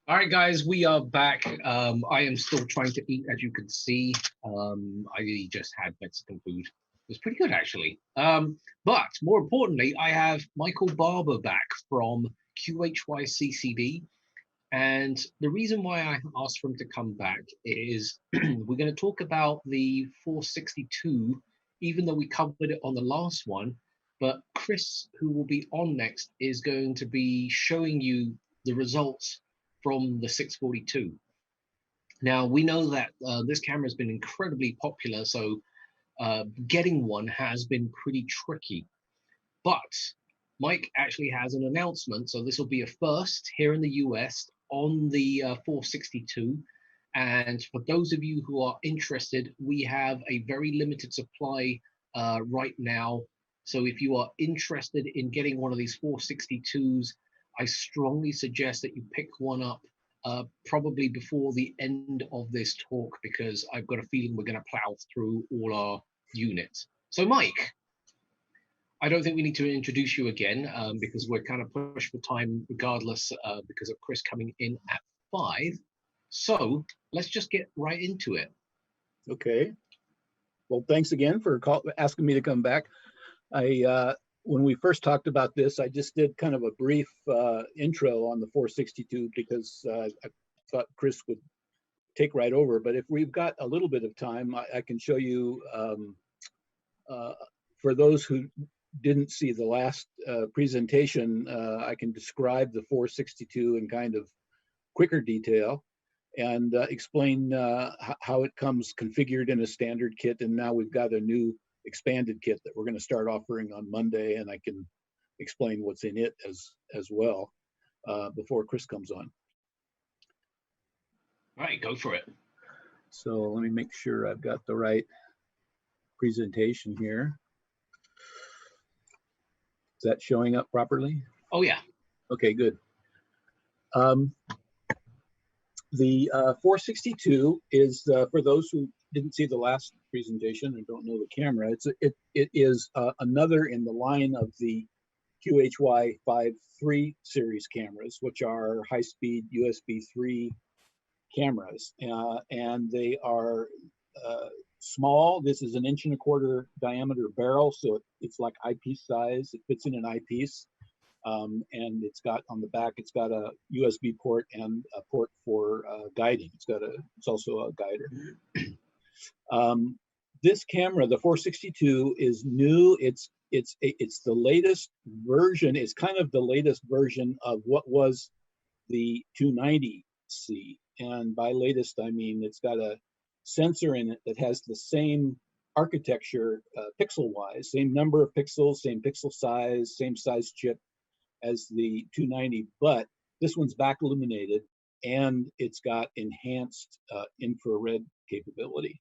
All right, guys, we are back. I am still trying to eat, as you can see. I just had Mexican food. It was pretty good, actually. But more importantly, I have Michael Barber back from QHY462c. And the reason why I asked for him to come back is we're going to talk about the 462, even though we covered it on the last one. But Chris, who will be on next, is going to be showing you the results from the 642. Now, we know that this camera has been incredibly popular, so getting one has been pretty tricky. But Mike actually has an announcement, so this will be a first here in the US on the 462. And for those of you who are interested, we have a very limited supply right now. So if you are interested in getting one of these 462s, I strongly suggest that you pick one up probably before the end of this talk, because I've got a feeling we're going to plow through all our units. So Mike, I don't think we need to introduce you again because we're kind of pushed for time regardless because of Chris coming in at 5. So let's just get right into it. Okay. Well, thanks again for asking me to come back. When we first talked about this, I just did kind of a brief intro on the 462 because I thought Chris would take right over. But if we've got a little bit of time, I can show you, for those who didn't see the last presentation, I can describe the 462 in kind of quicker detail and explain how it comes configured in a standard kit. And now we've got a new expanded kit that we're going to start offering on Monday, and I can explain what's in it as well before Chris comes on. All right, go for it. So let me make sure I've got the right presentation here. Is that showing up properly? Oh, yeah. Okay, good. The 462 is, for those who didn't see the last presentation and don't know the camera, it is another in the line of the QHY53 series cameras, which are high-speed USB 3 cameras, and they are small. This is an 1.25" diameter barrel, so it's like eyepiece size. It fits in an eyepiece. And it's got on the back, it's got a USB port and a port for guiding. It's also a guider. This camera, the 462, is new. It's the latest version. It's kind of the latest version of what was the 290C. And by latest, I mean it's got a sensor in it that has the same architecture pixel-wise, same number of pixels, same pixel size, same size chip as the 290, but this one's back illuminated and it's got enhanced infrared capability.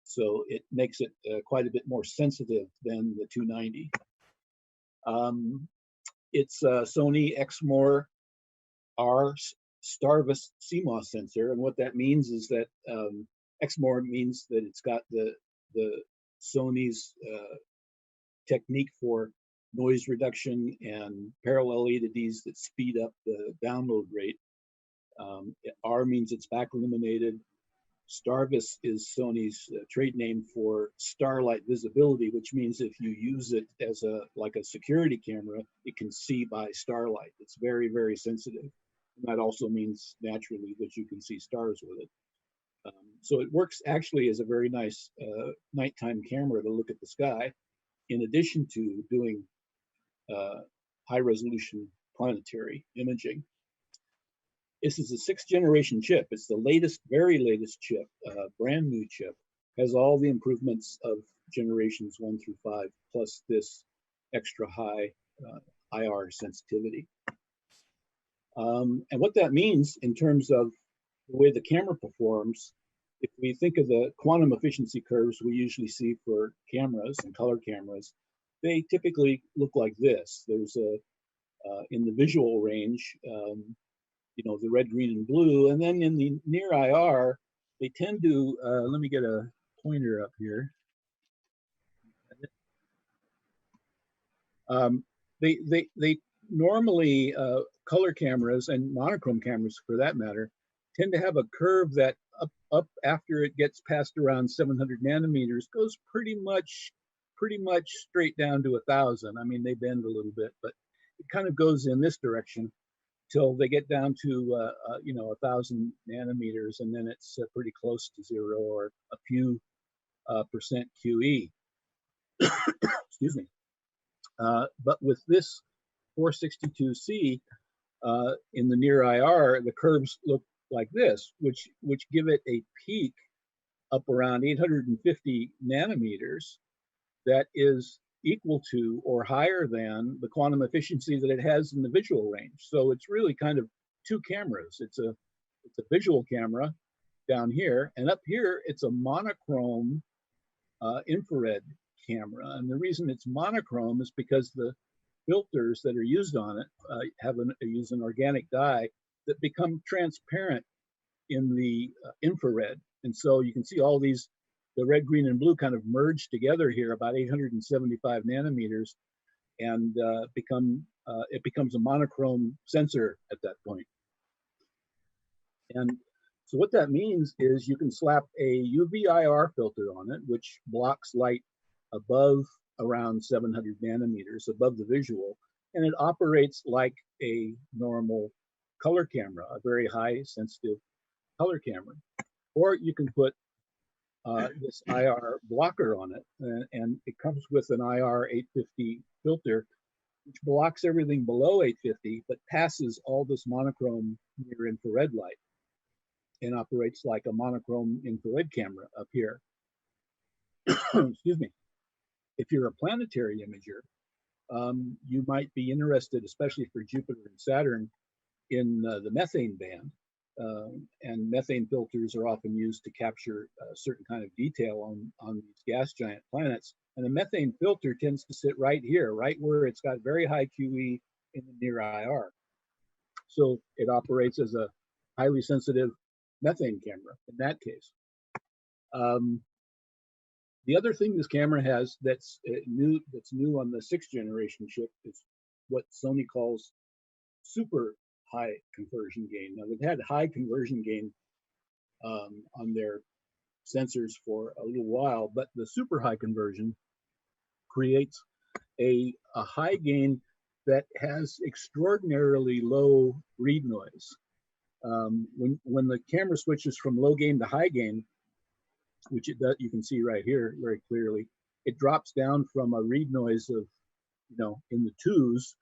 So it makes it quite a bit more sensitive than the 290. It's a Sony Exmor R Starvis CMOS sensor, and what that means is that Exmor means that it's got the Sony's technique for noise reduction and parallel LEDs that speed up the download rate. R means it's back illuminated. Starvis is Sony's trade name for starlight visibility, which means if you use it as like a security camera, it can see by starlight. It's very, very sensitive. And that also means naturally that you can see stars with it. So it works actually as a very nice nighttime camera to look at the sky, in addition to doing high resolution planetary imaging. This is a 6th generation chip. It's the latest, very latest chip, brand new chip. Has all the improvements of generations 1 through 5, plus this extra high IR sensitivity. And what that means in terms of the way the camera performs, if we think of the quantum efficiency curves we usually see for cameras and color cameras, they typically look like this. There's in the visual range, you know, the red, green, and blue, and then in the near IR, they tend to, let me get a pointer up here. They normally color cameras and monochrome cameras for that matter tend to have a curve that up after it gets past around 700 nanometers goes pretty much straight down to 1,000. I mean, they bend a little bit, but it kind of goes in this direction till they get down to 1,000 nanometers, and then it's pretty close to zero or a few percent QE. Excuse me. But with this 462c in the near IR, the curves look like this, which give it a peak up around 850 nanometers that is equal to or higher than the quantum efficiency that it has in the visual range. So it's really kind of two cameras. It's a visual camera down here, and up here it's a monochrome infrared camera. And the reason it's monochrome is because the filters that are used on it use an organic dye that become transparent in the infrared. And so you can see all these, the red, green, and blue kind of merge together here about 875 nanometers, and it becomes a monochrome sensor at that point. And so what that means is you can slap a UV-IR filter on it, which blocks light above around 700 nanometers above the visual, and it operates like a normal color camera, a very high sensitive color camera. Or you can put this IR blocker on it, and it comes with an IR 850 filter, which blocks everything below 850, but passes all this monochrome near infrared light and operates like a monochrome infrared camera up here. Excuse me. If you're a planetary imager, you might be interested, especially for Jupiter and Saturn, in the methane band. And methane filters are often used to capture a certain kind of detail on these gas giant planets. And the methane filter tends to sit right here, right where it's got very high QE in the near IR. So it operates as a highly sensitive methane camera in that case. The other thing this camera has that's new on the 6th generation chip is what Sony calls super high conversion gain. Now, they've had high conversion gain on their sensors for a little while, but the super high conversion creates a high gain that has extraordinarily low read noise. When the camera switches from low gain to high gain, which it does, you can see right here very clearly, it drops down from a read noise of, in the 2s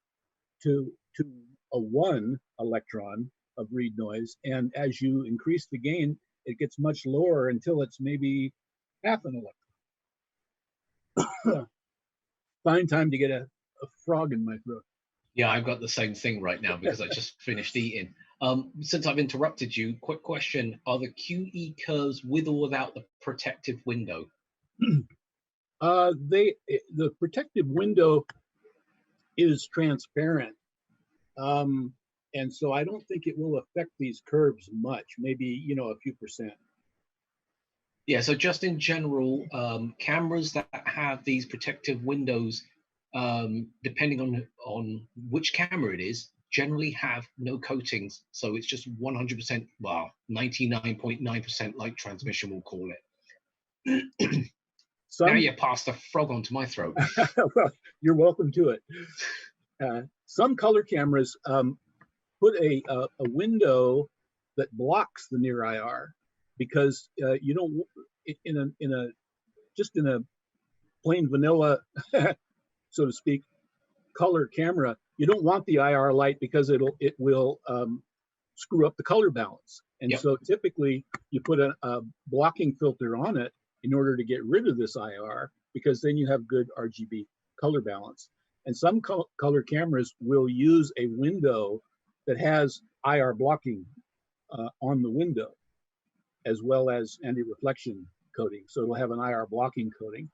to a 1 electron of read noise. And as you increase the gain, it gets much lower until it's maybe half an electron. Fine time to get a frog in my throat. Yeah, I've got the same thing right now because I just finished eating. Since I've interrupted you, quick question. Are the QE curves with or without the protective window? The protective window is transparent. And so I don't think it will affect these curves much, maybe, a few percent. Yeah, so just in general, cameras that have these protective windows, depending on which camera it is, generally have no coatings. So it's just 100%, well, 99.9% light transmission, we'll call it. Now you passed a frog onto my throat. Well, you're welcome to it. Some color cameras put a window that blocks the near IR, because you don't, in a plain vanilla, so to speak, color camera, you don't want the IR light because it will screw up the color balance. And Yep. So typically you put a blocking filter on it in order to get rid of this IR, because then you have good RGB color balance. And some color cameras will use a window that has IR blocking on the window, as well as anti-reflection coating. So it'll have an IR blocking coating.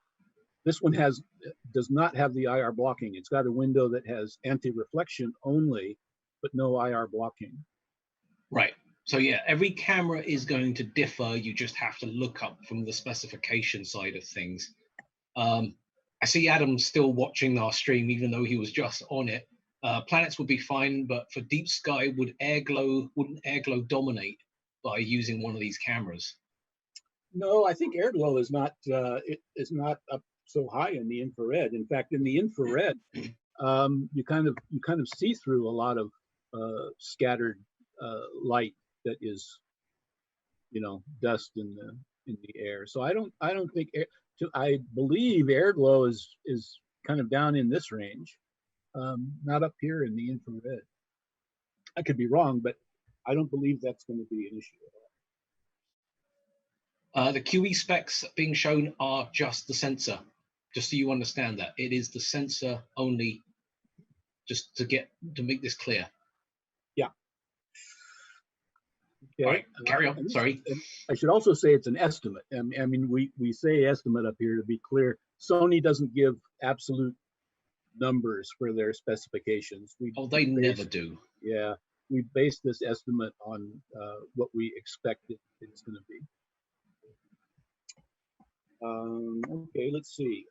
This one does not have the IR blocking. It's got a window that has anti-reflection only, but no IR blocking. Right. So yeah, every camera is going to differ. You just have to look up from the specification side of things. I see Adam still watching our stream, even though he was just on it. Planets would be fine, but for deep sky, wouldn't airglow dominate by using one of these cameras? No, I think air glow is not it is not up so high in the infrared. In fact, in the infrared, you kind of see through a lot of scattered light that is, dust in the air. So I don't think I believe air glow is kind of down in this range, not up here in the infrared. I could be wrong, but I don't believe that's going to be an issue at all. The QE specs being shown are just the sensor, just so you understand that. It is the sensor only, just to make this clear. Yeah. Okay. All right, carry on. Sorry. I should also say it's an estimate. I mean, we say estimate up here to be clear. Sony doesn't give absolute numbers for their specifications. They never do. Yeah, we base this estimate on what we expect it's going to be. Okay, let's see.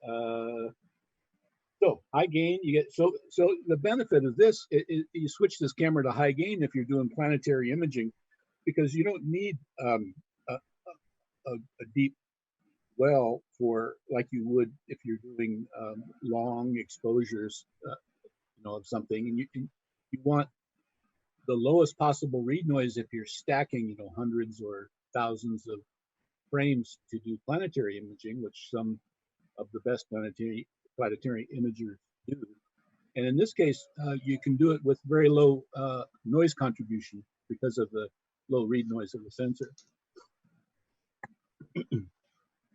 So high gain, you get so the benefit of this is you switch this camera to high gain if you're doing planetary imaging, because you don't need a deep well for like you would if you're doing long exposures, of something, and you want the lowest possible read noise if you're stacking, hundreds or thousands of frames to do planetary imaging, which some of the best planetary imagers do. And in this case, you can do it with very low noise contribution because of the low read noise of the sensor.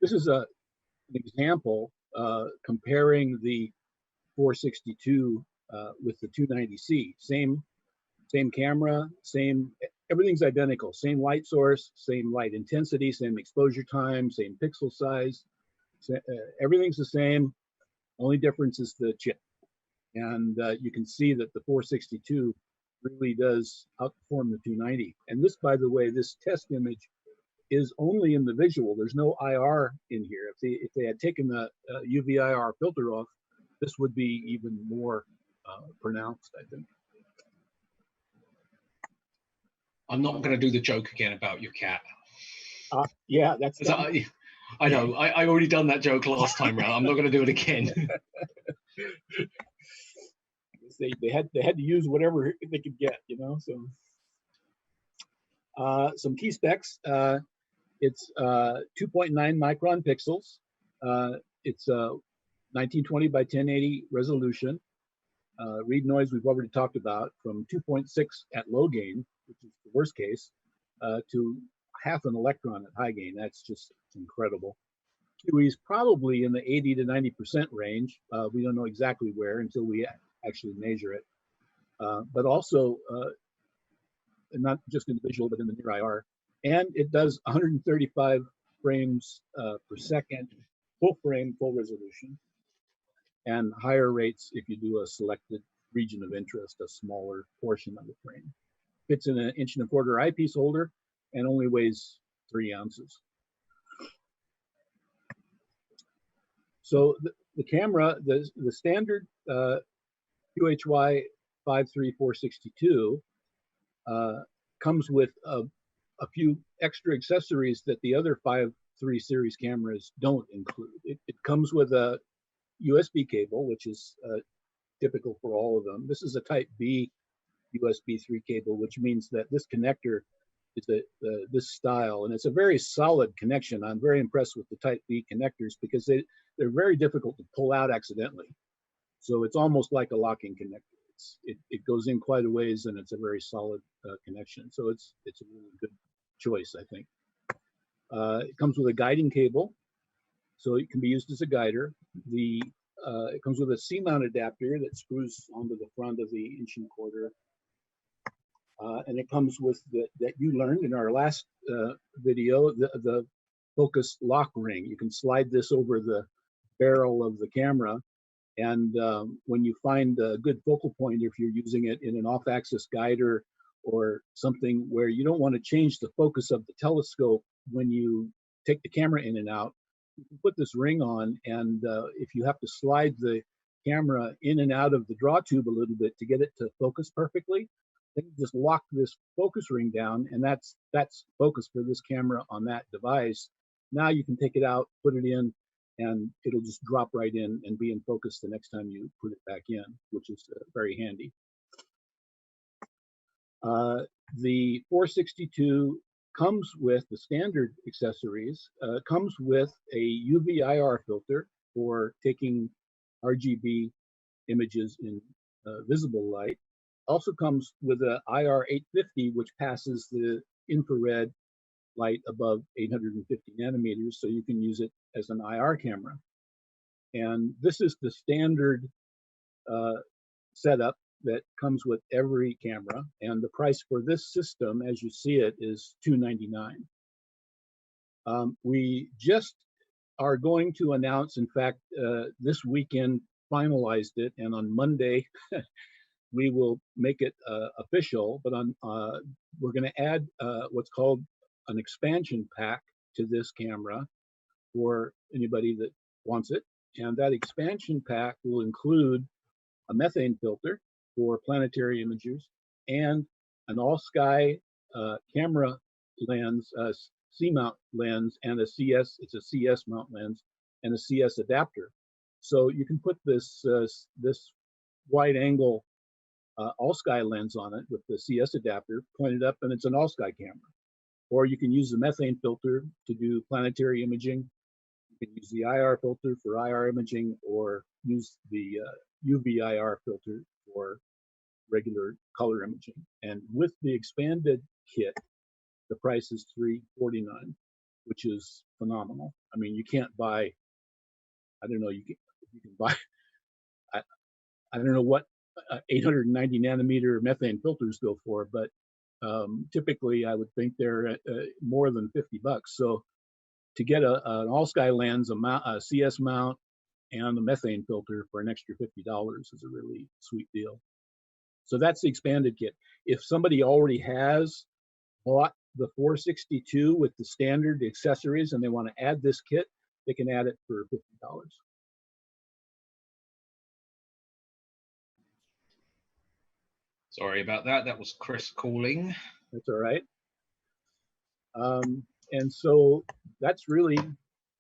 This is an example comparing the 462 with the 290C. Same camera, everything's identical. Same light source, same light intensity, same exposure time, same pixel size. Everything's the same. Only difference is the chip. And you can see that the 462 really does outperform the 290. And this, by the way, this test image is only in the visual. There's no IR in here. If they had taken the UV IR filter off, this would be even more pronounced, I think. I'm not going to do the joke again about your cat. Yeah, that's. I know. I already done that joke last time round. I'm not going to do it again. They had to use whatever they could get, So, some key specs. It's 2.9 micron pixels. It's 1920 by 1080 resolution. Read noise we've already talked about, from 2.6 at low gain, which is the worst case, to half an electron at high gain. That's just incredible. QE is probably in the 80 to 90% range. We don't know exactly where until we actually measure it. But also, not just in the visual, but in the near IR. And it does 135 frames per second, full frame, full resolution, and higher rates if you do a selected region of interest, a smaller portion of the frame. Fits in an 1.25" eyepiece holder and only weighs 3 ounces. So the camera, the standard QHY462 comes with a few extra accessories that the other 5.3 series cameras don't include. It comes with a USB cable, which is typical for all of them. This is a Type B USB 3 cable, which means that this connector is this style, and it's a very solid connection. I'm very impressed with the Type B connectors because they're very difficult to pull out accidentally. So it's almost like a locking connector. It goes in quite a ways, and it's a very solid connection. So it's a really good choice, I think. It comes with a guiding cable, so it can be used as a guider. It comes with a C-mount adapter that screws onto the front of the 1.25". And it comes with that you learned in our last video, the focus lock ring. You can slide this over the barrel of the camera, and when you find a good focal point, if you're using it in an off-axis guider or something where you don't want to change the focus of the telescope when you take the camera in and out, you can put this ring on, and if you have to slide the camera in and out of the draw tube a little bit to get it to focus perfectly. Then you just lock this focus ring down, and that's focus for this camera on that device. Now you can take it out, put it in, and it'll just drop right in and be in focus the next time you put it back in, which is very handy. The 462 comes with the standard accessories, comes with a UV IR filter for taking RGB images in visible light. Also comes with a IR 850, which passes the infrared light above 850 nanometers, so you can use it as an IR camera. And this is the standard setup that comes with every camera, and the price for this system, as you see it, is $299. We just are going to announce, in fact, this weekend finalized it, and on Monday we will make it official. But we're going to add what's called an expansion pack to this camera for anybody that wants it, and that expansion pack will include a methane filter for planetary imagers and an all-sky camera lens, C-mount lens, and a CS, it's a CS mount lens, and a CS adapter. So you can put this this wide-angle all-sky lens on it with the CS adapter, point it up, and it's an all-sky camera. Or you can use the methane filter to do planetary imaging. You can use the IR filter for IR imaging, or use the UV IR filter for regular color imaging. And with the expanded kit, the price is $349, which is phenomenal. I mean, you can't buy, I don't know, you can buy, I don't know what 890 nanometer methane filters go for, but typically I would think they're at more than $50. So to get an all-sky lens, a CS mount, and a methane filter for an extra $50 is a really sweet deal. So that's the expanded kit. If somebody already has bought the 462 with the standard accessories and they want to add this kit, they can add it for $50. Sorry about that. That was Chris calling. That's all right. And so that's really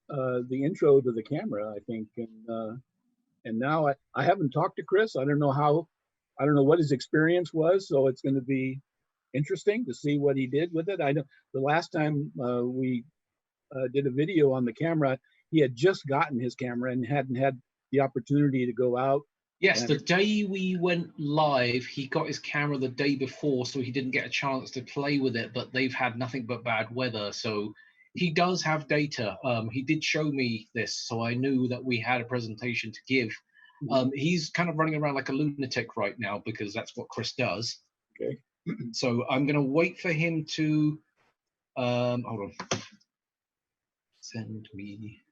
the intro to the camera, I think. And now I haven't talked to Chris. I don't know what his experience was. So it's going to be interesting to see what he did with it. I know the last time we did a video on the camera, he had just gotten his camera and hadn't had the opportunity to go out. Yes, the day we went live, he got his camera the day before, so he didn't get a chance to play with it, but they've had nothing but bad weather. So he does have data. He did show me this, so I knew that we had a presentation to give. He's kind of running around like a lunatic right now because that's what Chris does. Okay. So I'm going to wait for him to, hold on. Send me.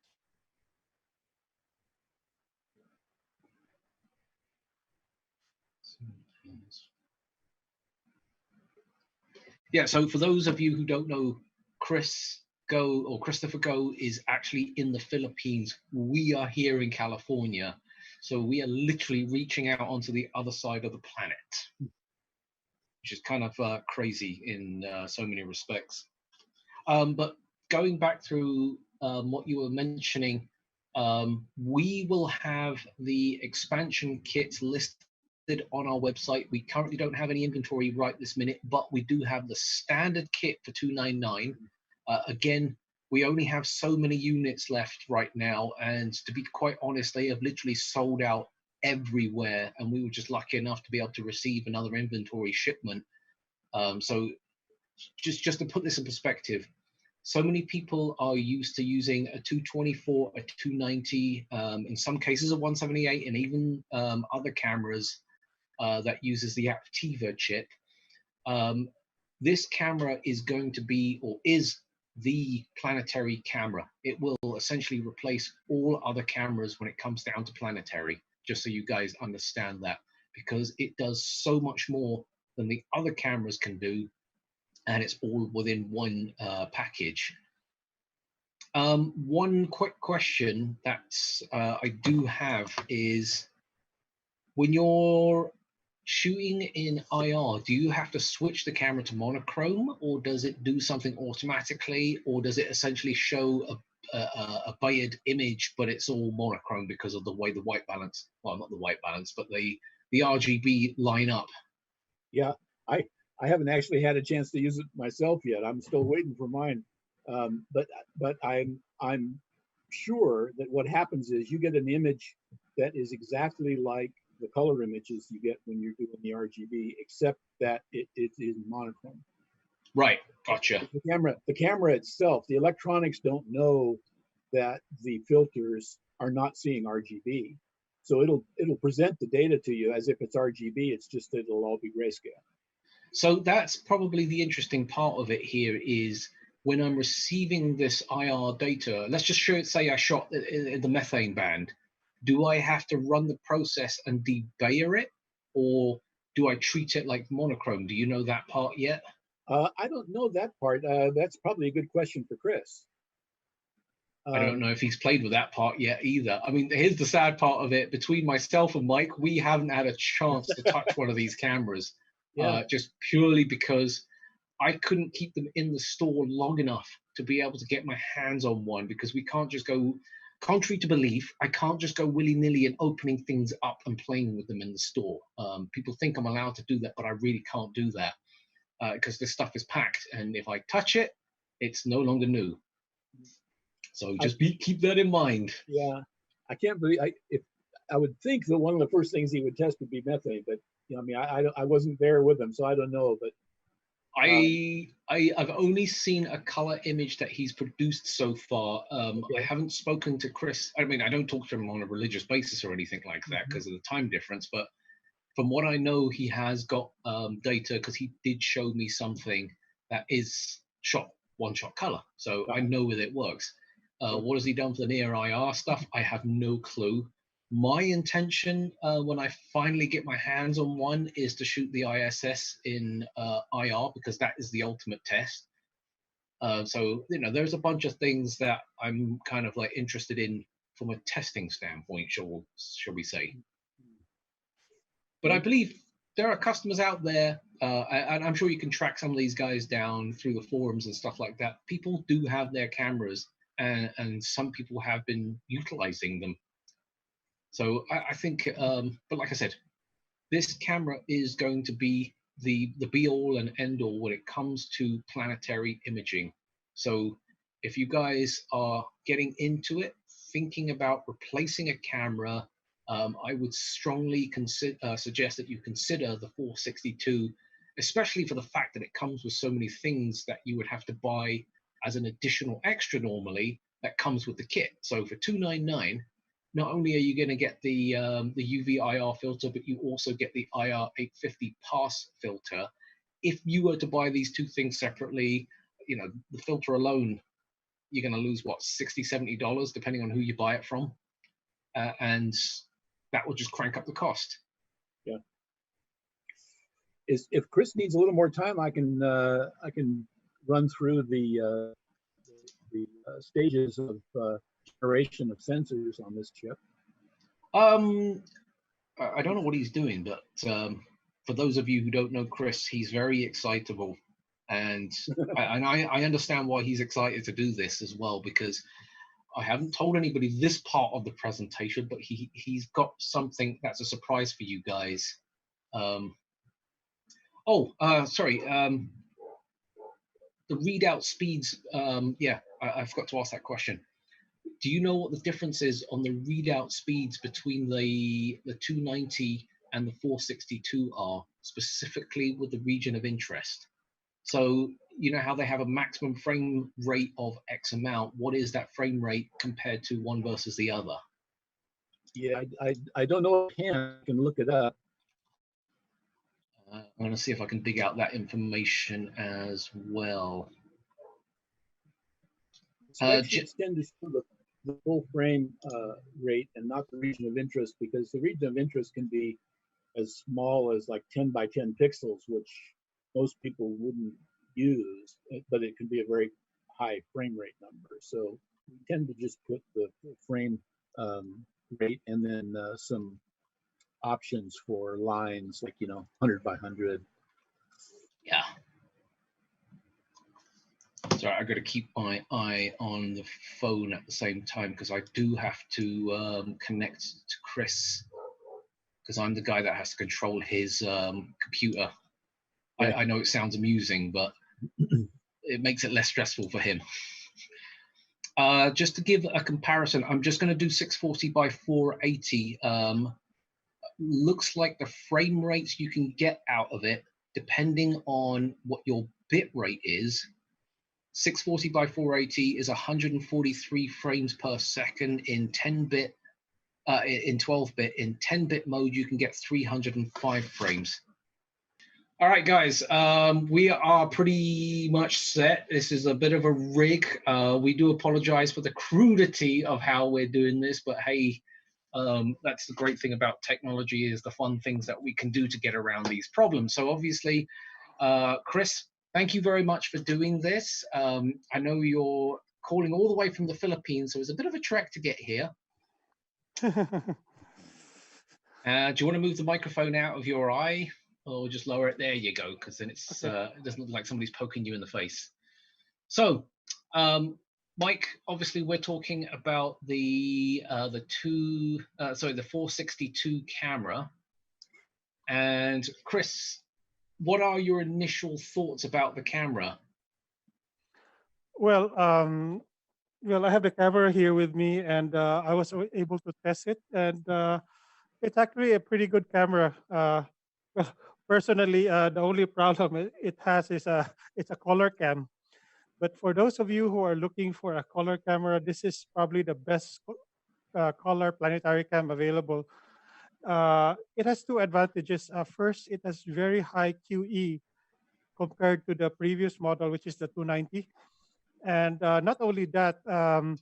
Yeah, so for those of you who don't know, Christopher Go is actually in the Philippines. We are here in California. So we are literally reaching out onto the other side of the planet, which is kind of crazy in so many respects. But going back through what you were mentioning, we will have the expansion kits listed on our website. We currently don't have any inventory right this minute, but we do have the standard kit for $299. Again, we only have so many units left right now, and to be quite honest, they have literally sold out everywhere, and we were just lucky enough to be able to receive another inventory shipment. So just to put this in perspective, so many people are used to using a 224, a 290, in some cases a 178, and even other cameras that uses the Aptiva chip. This camera is going to be, or is the planetary camera. It will essentially replace all other cameras when it comes down to planetary, just so you guys understand that, because it does so much more than the other cameras can do, and it's all within one package. One quick question that I do have is, When you're shooting in IR, do you have to switch the camera to monochrome, or does it do something automatically, or does it essentially show a bayed image, but it's all monochrome because of the way the white balance, well, not the white balance, but the RGB line up? Yeah, I I haven't actually had a chance to use it myself yet. I'm still waiting for mine. But I'm sure that what happens is you get an image that is exactly like the color images you get when you're doing the RGB, except that it is monochrome. Right, gotcha. The camera itself, the electronics don't know that the filters are not seeing RGB. So it'll present the data to you as if it's RGB. It's just that it'll all be grayscale. So that's probably the interesting part of it here is when I'm receiving this IR data, let's just say I shot in the methane band. Do I have to run the process and debayer it, or do I treat it like monochrome? Do you know that part yet? I don't know that part. That's probably a good question for Chris. I don't know if he's played with that part yet either. I mean, here's the sad part of it. Between myself and Mike, we haven't had a chance to touch one of these cameras, Yeah. just purely because I couldn't keep them in the store long enough to be able to get my hands on one, because we can't just go, contrary to belief, I can't just go willy-nilly and opening things up and playing with them in the store. People think I'm allowed to do that, but I really can't do that because this stuff is packed. And if I touch it, it's no longer new. So just keep that in mind. Yeah, I can't believe if I would think that one of the first things he would test would be methane, but you know, I mean, I wasn't there with him, so I don't know. But I've only seen a color image that he's produced so far. okay. I haven't spoken to Chris. I mean, I don't talk to him on a religious basis or anything like that because of the time difference. But from what I know, he has got data because he did show me something that is one-shot color. So I know that it works. What has he done for the near IR stuff? I have no clue. My intention when I finally get my hands on one is to shoot the ISS in IR, because that is the ultimate test. So, you know, there's a bunch of things that I'm kind of like interested in from a testing standpoint, shall we say. But I believe there are customers out there, and I'm sure you can track some of these guys down through the forums and stuff like that. People do have their cameras, and some people have been utilizing them. So I think, but like I said, this camera is going to be the be all and end all when it comes to planetary imaging. So if you guys are getting into it, thinking about replacing a camera, I would strongly suggest that you consider the 462, especially for the fact that it comes with so many things that you would have to buy as an additional extra normally that comes with the kit. So for $299, not only are you going to get the UV IR filter, but you also get the IR 850 pass filter. If you were to buy these two things separately, you know, the filter alone, you're going to lose what, $60–70 depending on who you buy it from, and that will just crank up the cost. Yeah. If Chris needs a little more time, I can run through the stages of generation of sensors on this chip. I don't know what he's doing, but for those of you who don't know Chris, he's very excitable, and I understand why he's excited to do this as well, because I haven't told anybody this part of the presentation, but he's got something that's a surprise for you guys. Sorry. The readout speeds. Yeah, I forgot to ask that question. Do you know what the difference is on the readout speeds between the 290 and the 462 are, specifically with the region of interest? So you know how they have a maximum frame rate of X amount. What is that frame rate compared to one versus the other? Yeah, I don't know. I can look it up. I'm going to see if I can dig out that information as well. Spreadsheets tend to show the full frame rate and not the region of interest, because the region of interest can be as small as like 10 by 10 pixels, which most people wouldn't use, but it can be a very high frame rate number. So we tend to just put the frame rate and then some options for lines, like 100 by 100. Yeah. Sorry, I've got to keep my eye on the phone at the same time because I do have to connect to Chris because I'm the guy that has to control his computer. Okay. I know it sounds amusing, but it makes it less stressful for him. Just to give a comparison, I'm just going to do 640 by 480. Looks like the frame rates you can get out of it, depending on what your bit rate is. 640 by 480 is 143 frames per second in 10-bit. In 12-bit. In 10-bit mode, you can get 305 frames. All right, guys, we are pretty much set. This is a bit of a rig. We do apologize for the crudity of how we're doing this, but hey, that's the great thing about technology is the fun things that we can do to get around these problems. So obviously, Chris, thank you very much for doing this. I know you're calling all the way from the Philippines, so it's a bit of a trek to get here. Do you want to move the microphone out of your eye or just lower it? There you go, because then it's it doesn't look like somebody's poking you in the face. So, Mike, obviously we're talking about the 462 camera. And Chris, what are your initial thoughts about the camera? Well, I have the camera here with me, and I was able to test it, and it's actually a pretty good camera. Well, personally, the only problem it has is it's a color cam. But for those of you who are looking for a color camera, this is probably the best color planetary cam available. It has two advantages. First, it has very high QE compared to the previous model, which is the 290. And not only that, the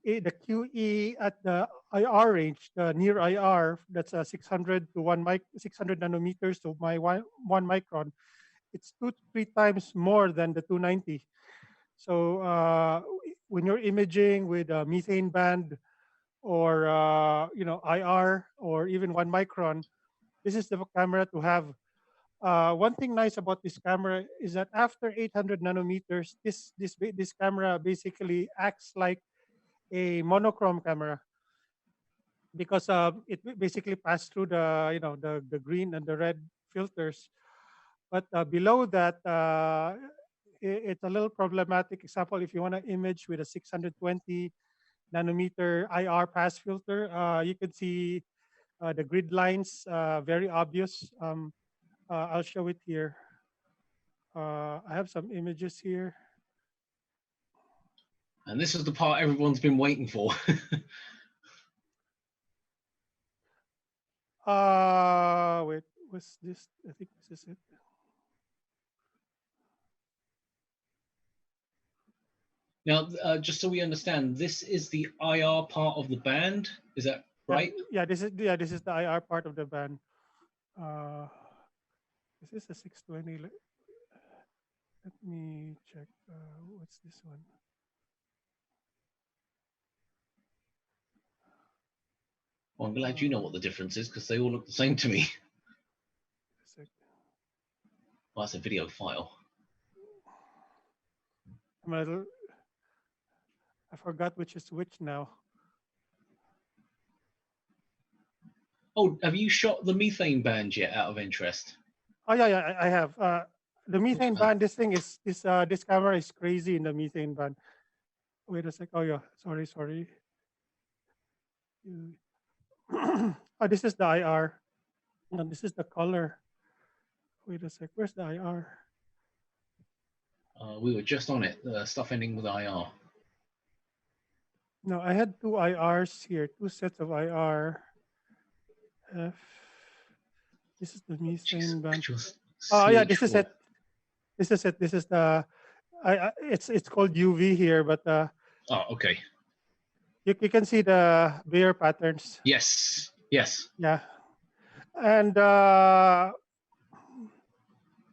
QE at the IR range, the near IR, that's 600 to 600 nanometers to one micron. It's 2 to 3 times more than the 290. So when you're imaging with a methane band or IR or even 1 micron, this is the camera to have. One thing nice about this camera is that after 800 nanometers, this camera basically acts like a monochrome camera because it basically passed through the green and the red filters. But below that, it's a little problematic. Example, if you want to image with a 620 nanometer IR pass filter, you can see the grid lines very obvious. I'll show it here. I have some images here. And this is the part everyone's been waiting for. Wait, what's this? I think this is it. Now, just so we understand, this is the IR part of the band. Is that right? Yeah, this is the IR part of the band. This is a 620. Let me check. What's this one? Well, I'm glad you know what the difference is because they all look the same to me. Well, that's a video file. I forgot which is which now. Oh, have you shot the methane band yet? Out of interest. Oh yeah, I have. The methane band. This thing is this camera is crazy in the methane band. Wait a sec. Oh yeah, sorry. Oh, this is the IR. And this is the color. Wait a sec. Where's the IR? We were just on it. The stuff ending with IR. No, I had 2 IRs here. 2 sets of IR. This is the methane band. Oh yeah, this is it. This is it. This is the. It's called UV here, but. Oh, okay. You can see the Bayer patterns. Yes. Yeah, and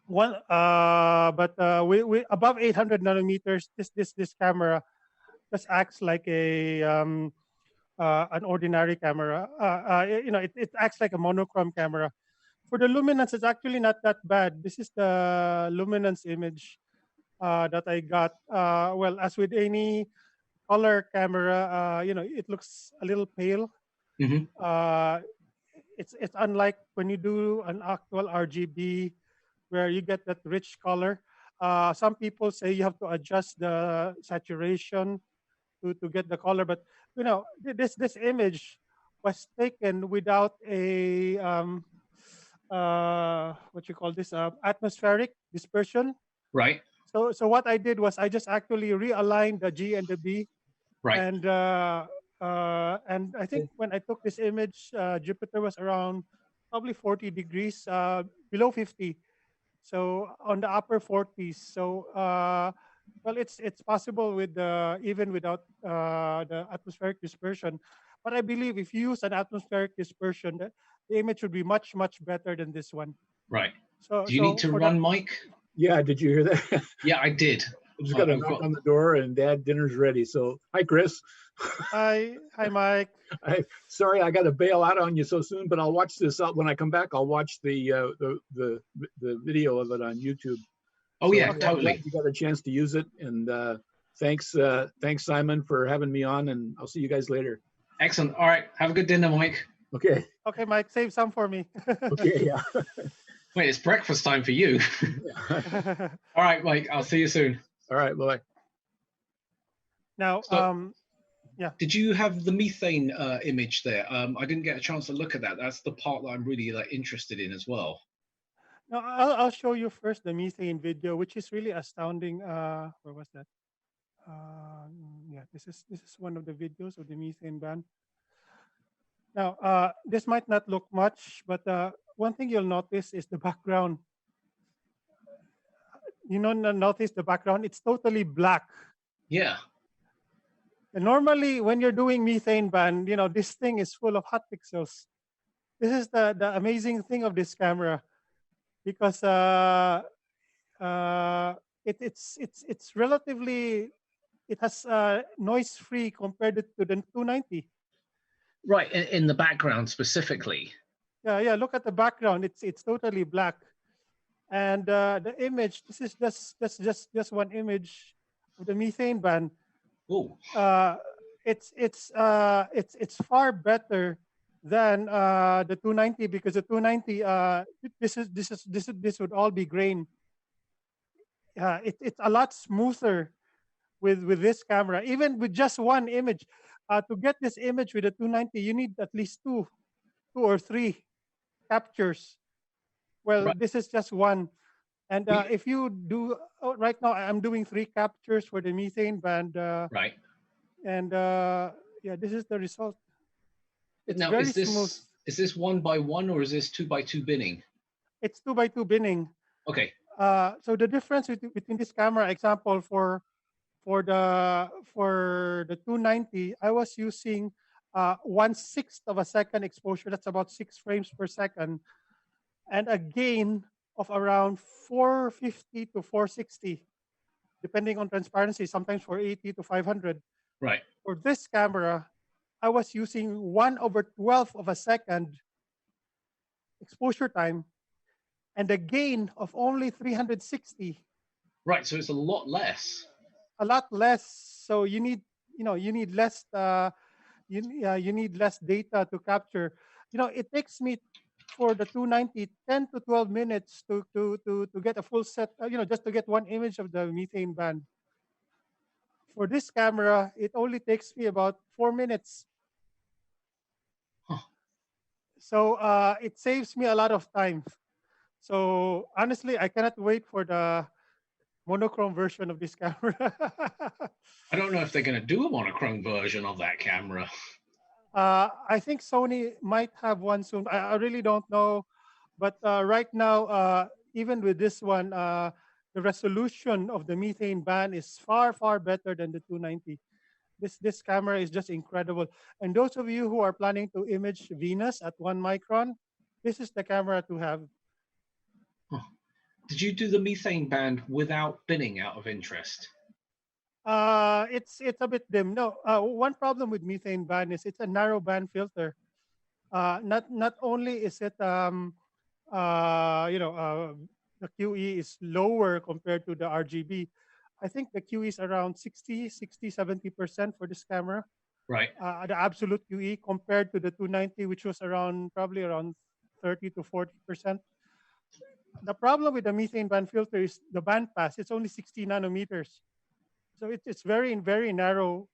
we above 800 nanometers. This camera just acts like a an ordinary camera. It acts like a monochrome camera. For the luminance, it's actually not that bad. This is the luminance image that I got. Well, as with any color camera, it looks a little pale. Hmm. Uh, it's unlike when you do an actual RGB where you get that rich color. Some people say you have to adjust the saturation to get the color, but this image was taken without a what you call this atmospheric dispersion. Right. So what I did was I just actually realigned the G and the B, Right. and I think when I took this image, Jupiter was around probably 40 degrees below 50, so on the upper 40s. So well, it's possible with even without the atmospheric dispersion, but I believe if you use an atmospheric dispersion, the image would be much better than this one. Right. So Do you need to for run, Mike? Yeah, did you hear that? Yeah, I did. I just got a I've knock got- on the door and Dad, dinner's ready. So, hi, Chris. Hi Mike. Sorry, I got to bail out on you so soon, but I'll watch this out when I come back. I'll watch the video of it on YouTube. Oh, yeah, I'm glad totally. you got a chance to use it, and thanks Simon for having me on, and I'll see you guys later. Excellent. All right. Have a good dinner, Mike. Okay. Okay, Mike, save some for me. Okay. Yeah. Wait, it's breakfast time for you. All right, Mike. I'll see you soon. All right. Bye. Now, So- yeah. Did you have the methane image there? I didn't get a chance to look at that. That's the part that I'm really interested in as well. No, I'll show you first the methane video, which is really astounding. Where was that? Yeah, this is one of the videos of the methane ban. Now, this might not look much, but one thing you'll notice is the background. Notice the background; it's totally black. Yeah. And normally, when you're doing methane ban, this thing is full of hot pixels. This is the amazing thing of this camera, because it's relatively, it has noise free compared to the 290. Right. In the background specifically. Yeah. Look at the background; it's totally black, and the image. This is just one image of the methane ban. Oh. It's far better than the 290, because the 290 this would all be grain. It's a lot smoother with this camera, even with just one image. To get this image with the 290, you need at least two or three captures. Well, Right. this is just one. And if you do, right now I'm doing 3 captures for the methane band. Right. And yeah, this is the result. It's Now, very is this smooth. 1x1 or is this 2x2 binning? It's 2x2 binning. Okay. So the difference between this camera, example for the 290, I was using 1/6 of a second exposure. That's about 6 frames per second, and a gain of around 450 to 460, depending on transparency. Sometimes 480 to 500. Right. For this camera, I was using 1/12 of a second exposure time, and a gain of only 360. Right. So it's a lot less. A lot less. So you need less. You need less data to capture. It takes me for the 290 10 to 12 minutes to get a full set. Just to get one image of the methane band. For this camera, it only takes me about 4 minutes. Huh. So it saves me a lot of time. So honestly, I cannot wait for the monochrome version of this camera. I don't know if they're going to do a monochrome version of that camera. I think Sony might have one soon. I really don't know. But right now, even with this one, the resolution of the methane band is far better than the 290. This camera is just incredible. And those of you who are planning to image Venus at 1 micron, this is the camera to have. Did you do the methane band without binning out of interest? It's a bit dim. No, one problem with methane band is it's a narrow band filter. Not only is it the QE is lower compared to the RGB. I think the QE is around 70% for this camera. Right. The absolute QE compared to the 290, which was probably around 30 to 40%. The problem with the methane band filter is the band pass. It's only 60 nanometers, so it's very narrow.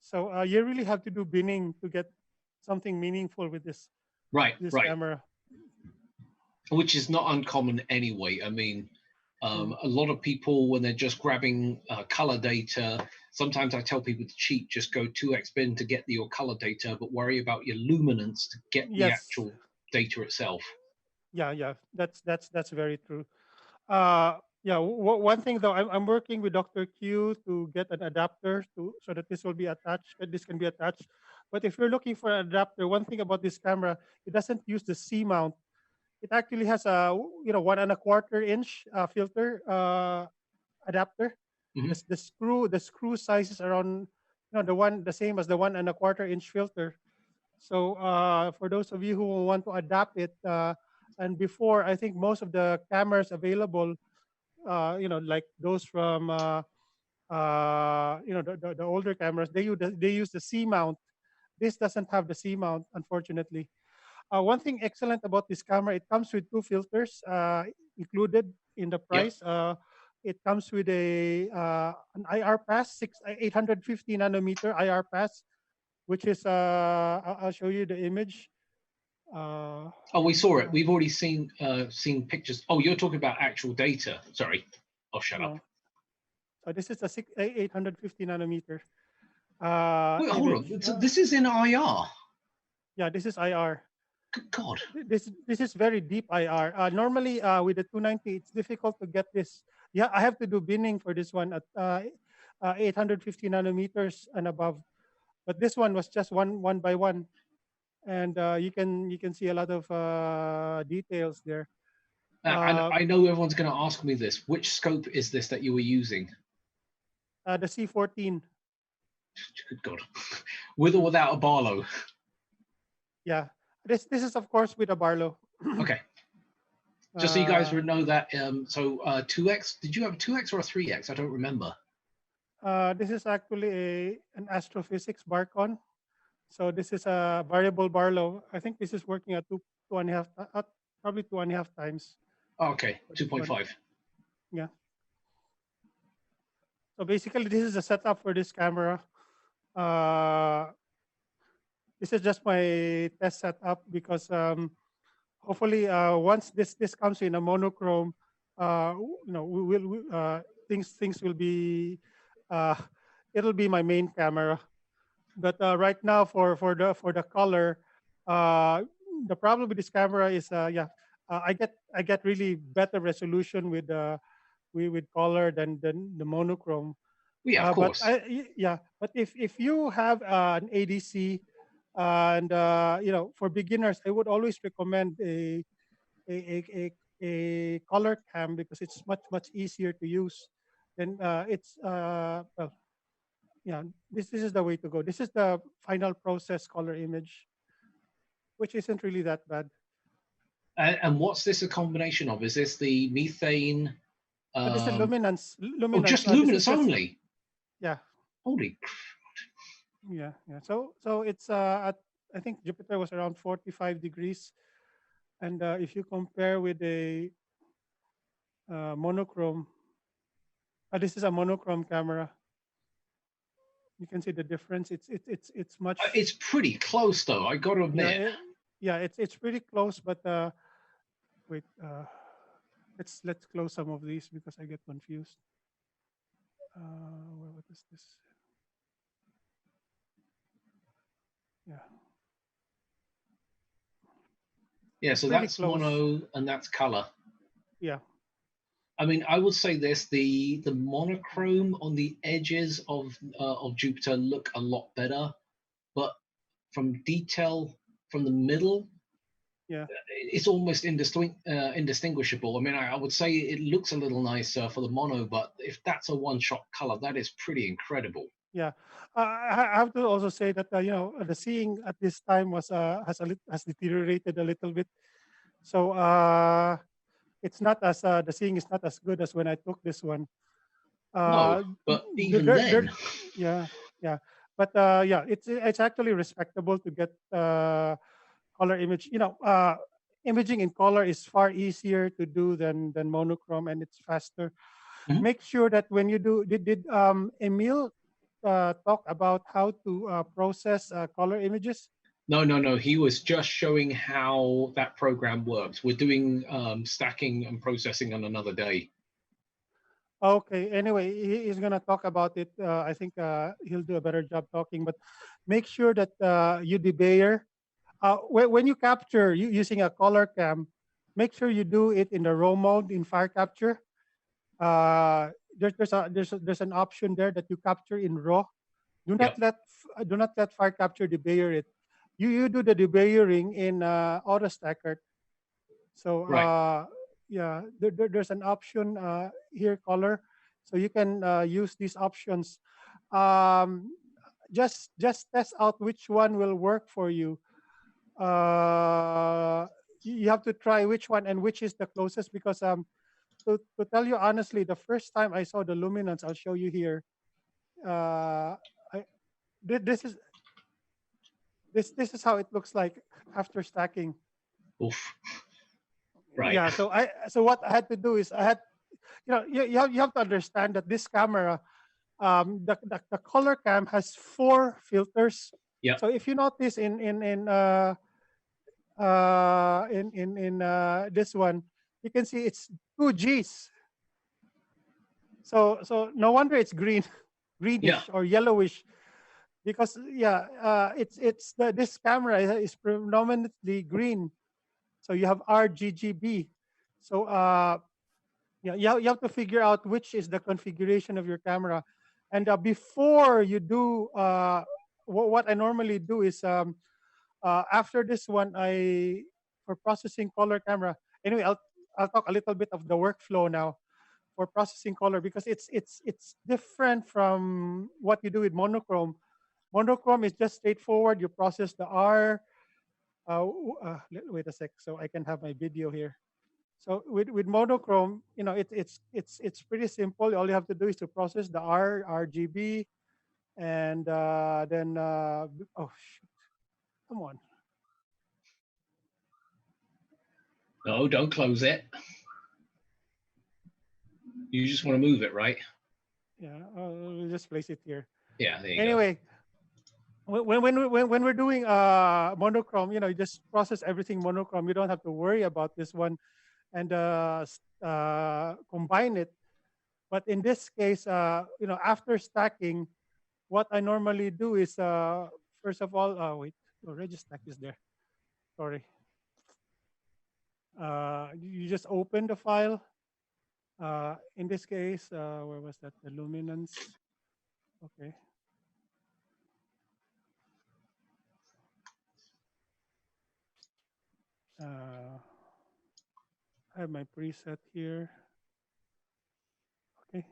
So you really have to do binning to get something meaningful with this Right. camera. Which is not uncommon anyway. I mean, a lot of people, when they're just grabbing color data, sometimes I tell people to cheat, just go 2x bin to get your color data, but worry about your luminance to get the actual data itself. Yeah, that's very true. One thing though, I'm working with Dr. Q to get an adapter so that this will be attached. This can be attached. But if you're looking for an adapter, one thing about this camera, it doesn't use the C mount. It actually has a 1.25 inch filter adapter. Mhm. The screw size is around the same as the 1.25 inch filter. So for those of you who want to adapt it, and before, I think most of the cameras available, like those from the older cameras, they use the C mount. This doesn't have the C mount, unfortunately. One thing excellent about this camera, it comes with 2 filters included in the price. It comes with an IR pass, 850 nanometer IR pass, which is I'll show you the image. Oh, we saw it. We've already seen pictures. Oh, you're talking about actual data. Sorry. Oh, shut up. So this is a 850 nanometer. Wait, hold on. This is in IR. Yeah, this is IR. Good God. This is very deep IR. Normally, with the 290, it's difficult to get this. Yeah, I have to do binning for this one at 850 nanometers and above. But this one was just one by one, and you can see a lot of details there. And I know everyone's going to ask me this. Which scope is this that you were using? The C14. Good God. With or without a Barlow? Yeah. This is of course with a Barlow. Okay. Just so you guys would know that. So 2x. Did you have a 2x or a 3x? I don't remember. This is actually an astrophysics Barcon. So this is a variable Barlow. I think this is working at 2.5, probably 2.5 times. Oh, okay, 2.5. Yeah. So basically, this is a setup for this camera. This is just my test setup because hopefully once this comes in a monochrome, things will be it'll be my main camera. But right now for the color, the problem with this camera is I get really better resolution with color than the monochrome. Yeah, of course. But if you have an ADC and for beginners, I would always recommend a color cam because it's much easier to use. Then this is the way to go. This is the final process color image, which isn't really that bad. And what's this a combination of? Is this the methane? This is luminance. Oh, just luminance only. Yeah. Holy. Yeah. So it's I think Jupiter was around 45 degrees, and if you compare with a monochrome, this is a monochrome camera. You can see the difference. It's much. It's pretty close, though. I got to admit. It's pretty close, but wait. Let's close some of these because I get confused. What is this? Yeah. Yeah, so that's close. Mono and that's color. Yeah. I mean, I would say this: the monochrome on the edges of Jupiter look a lot better, but from detail from the middle, Yeah. it's almost indistinguishable. I mean, I would say it looks a little nicer for the mono, but if that's a one-shot color, that is pretty incredible. Yeah, I have to also say that the seeing at this time was has deteriorated a little bit. So it's not as the seeing is not as good as when I took this one. No, but even then, Yeah, yeah, but yeah, it's actually respectable to get color image. Imaging in color is far easier to do than monochrome, and it's faster. Mhm. Make sure that when you do, did Emil talk about how to process color images? no. He was just showing how that program works. We're doing stacking and processing on another day. Okay. Anyway, he's gonna talk about it. I think he'll do a better job talking. But make sure that you debayer. When you capture using a color cam, make sure you do it in the raw mode in fire capture. There's an option there that you capture in raw. Yep. Do not let fire capture debayer it. You do the debayering in auto stacker. So Right. yeah, there's an option here, color, so you can use these options. Um, just test out which one will work for you. You have to try which one and which is the closest, because to tell you honestly, the first time I saw the luminance, I'll show you here. I, this is this is how it looks like after stacking. Oof. Right. Yeah, so what I had to do is I had you have to understand that this camera, the color cam has 4 filters. Yep. So if you notice in this one, you can see it's 2 Gs. So no wonder it's greenish Yeah. or yellowish, because this camera is predominantly green. So you have RGB. So yeah, you have to figure out which is the configuration of your camera. And before you do, what I normally do is after this one, for processing color camera. Anyway, I'll talk a little bit of the workflow now for processing color, because it's different from what you do with monochrome. Monochrome is just straightforward. You process the R. Wait a sec, so I can have my video here. So with monochrome, it's pretty simple. All you have to do is to process the RGB, and then oh shoot, come on. No, don't close it. You just want to move it, right? Yeah, we'll just place it here. Yeah, there you go. Anyway, when we're doing monochrome, you just process everything monochrome. You don't have to worry about this one and combine it. But in this case, after stacking, what I normally do is first of all, wait, Registack is there. Sorry. You just open the file. In this case, where was that? The luminance. Okay. I have my preset here. Okay.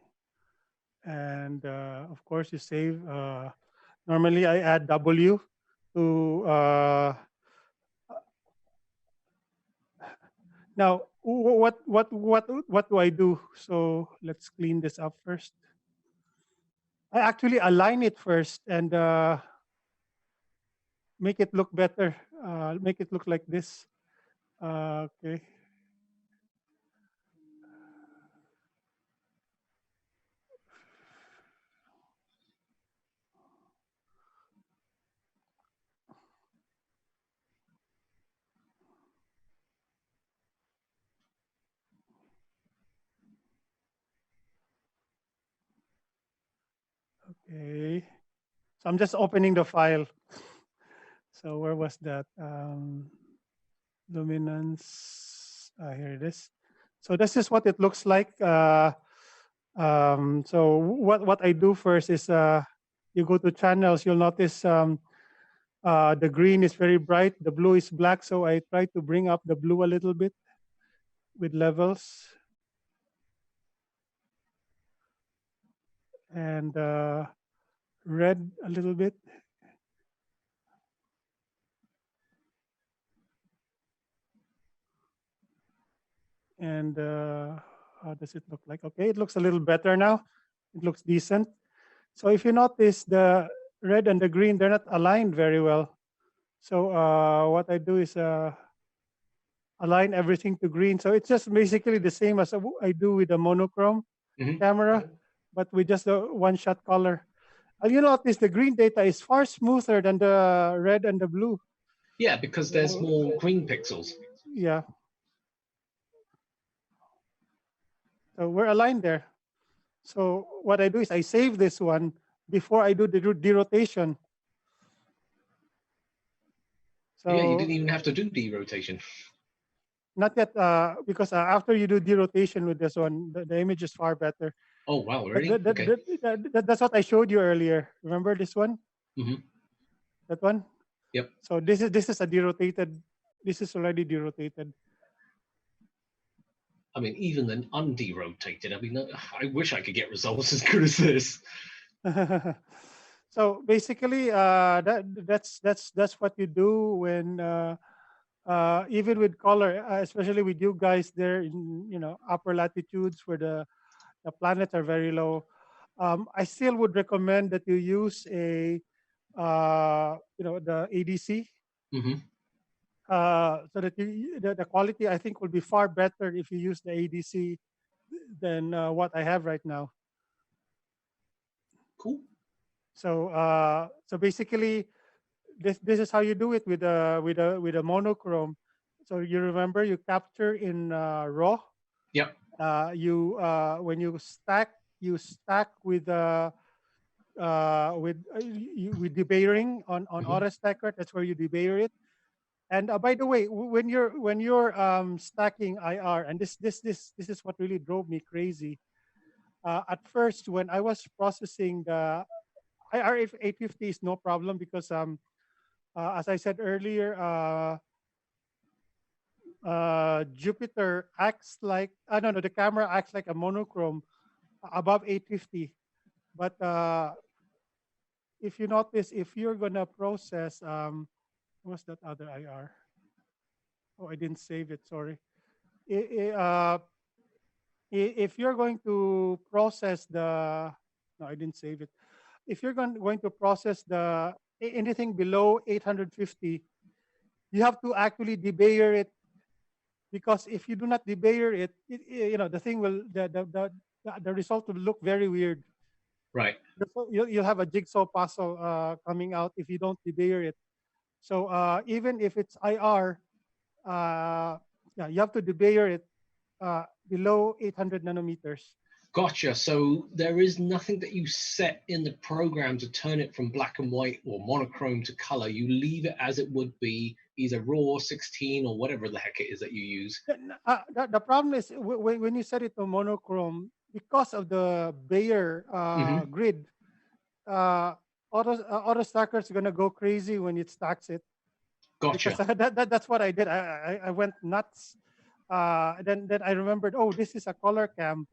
And of course, you save. Normally, I add W to. Now, what do I do? So let's clean this up first. I actually align it first and make it look better. Make it look like this. Okay. Okay. So I'm just opening the file. So where was that? Luminance. Here it is. So this is what it looks like. So what I do first is you go to channels. You'll notice The green is very bright, the blue is black, so I try to bring up the blue a little bit with levels. And red a little bit. And how does it look like? Okay, it looks a little better now. It looks decent. So if you notice, the red and the green, they're not aligned very well. So what I do is align everything to green. So it's just basically the same as I do with the monochrome camera, but with just the one-shot color. You notice the green data is far smoother than the red and the blue. Yeah, because there's more green pixels. Yeah. So we're aligned there. So what I do is I save this one before I do the derotation. So yeah, you didn't even have to do derotation. Not yet, because after you do derotation with this one, the image is far better. Oh, wow, really? That's what I showed you earlier. Remember this one? That one? Yep. So this is a derotated. This is already derotated. I mean, even an underotated. I mean, I wish I could get results as good as this. So basically, that's what you do when even with color, especially with you guys there in upper latitudes where the planets are very low. I still would recommend that you use a the ADC. So that the quality, I think, will be far better if you use the ADC than what I have right now. Cool. So so basically, this is how you do it with a monochrome. So you remember you capture in raw. Yep. You when you stack with debayering on auto stacker. That's where you debayer it. And by the way, when you're stacking IR, and this is what really drove me crazy. At first, when I was processing the IR 850 is no problem because as I said earlier, Jupiter acts like no, the camera acts like a monochrome above 850. But if you notice, if you're gonna process what's that other IR? Oh, I didn't save it. Sorry. If you're going to process the no, I didn't save it. If you're going to process the anything below 850, you have to actually debayer it, because if you do not debayer it, the thing will the result will look very weird. Right. You'll have a jigsaw puzzle coming out if you don't debayer it. So even if it's IR, yeah, you have to debayer it below 800 nanometers. Gotcha. So there is nothing that you set in the program to turn it from black and white or monochrome to color. You leave it as it would be, either raw, 16, or whatever the heck it is that you use. The problem is when you set it to monochrome, because of the Bayer grid, auto stacker is going to go crazy when it stacks it. Gotcha. Because that's what I did. I went nuts. Then I remembered, oh, this is a color cam.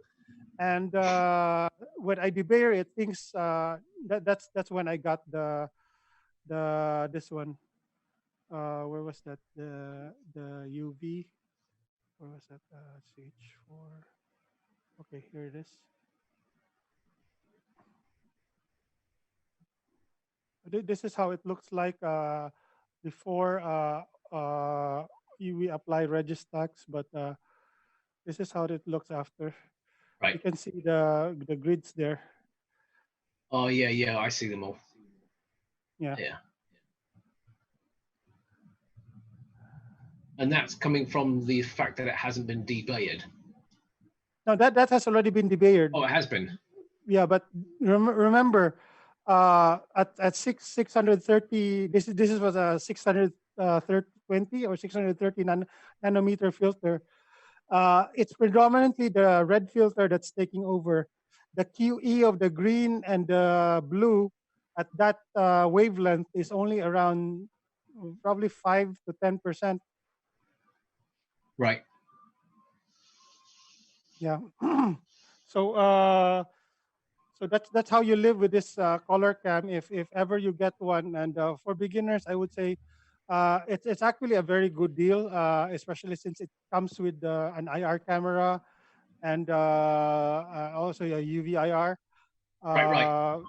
And when I debayer it, things that's when I got this one. Where was that? The UV. Where was that? CH4. Okay, here it is. This is how it looks like before we apply Registax, but this is how it looks after. Right. You can see the grids there. Oh yeah, I see them all. Yeah. And that's coming from the fact that it hasn't been debayered. No, that has already been debayered. Oh, it has been. Yeah, but remember, at 630, this was a 620 or 630 nanometer filter. It's predominantly the red filter that's taking over. The QE of the green and the blue at that wavelength is only around probably 5 to 10%. Right. Yeah. So so that's how you live with this color cam if ever you get one. And for beginners, I would say it's actually a very good deal, especially since it comes with an IR camera and also a UV IR. Right.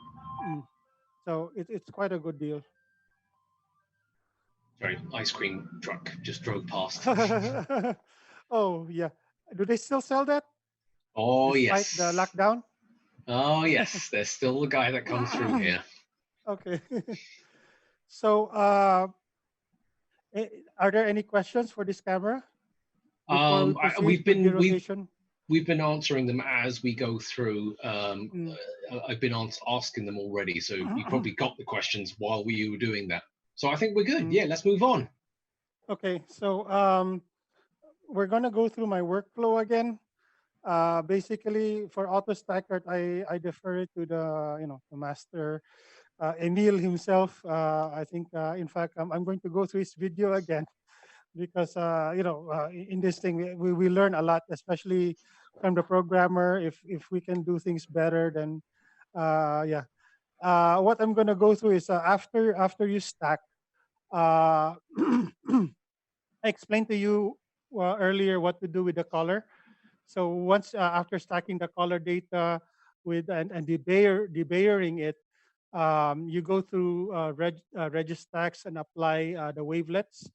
Mm, so it's quite a good deal. Sorry, ice cream truck just drove past. Oh yeah, do they still sell that Oh despite the yes. lockdown? Oh yes. There's still the guy that comes through here. Okay. So are there any questions for this camera before we proceed with the rotation? We've been answering them as we go through. Mm. I've been asking them already, so you probably got the questions while we were doing that. So I think we're good. Yeah, let's move on. Okay, so we're gonna go through my workflow again. Basically, for AutoStacker, I defer it to the master Emil himself. I think, in fact, I'm going to go through his video again because in this thing we learn a lot, especially from the programmer. If we can do things better, then yeah. What I'm gonna go through is after you stack. Uh, I explained to you earlier what to do with the color. So once after stacking the color data with and debayering it, you go through Registax and apply the wavelets.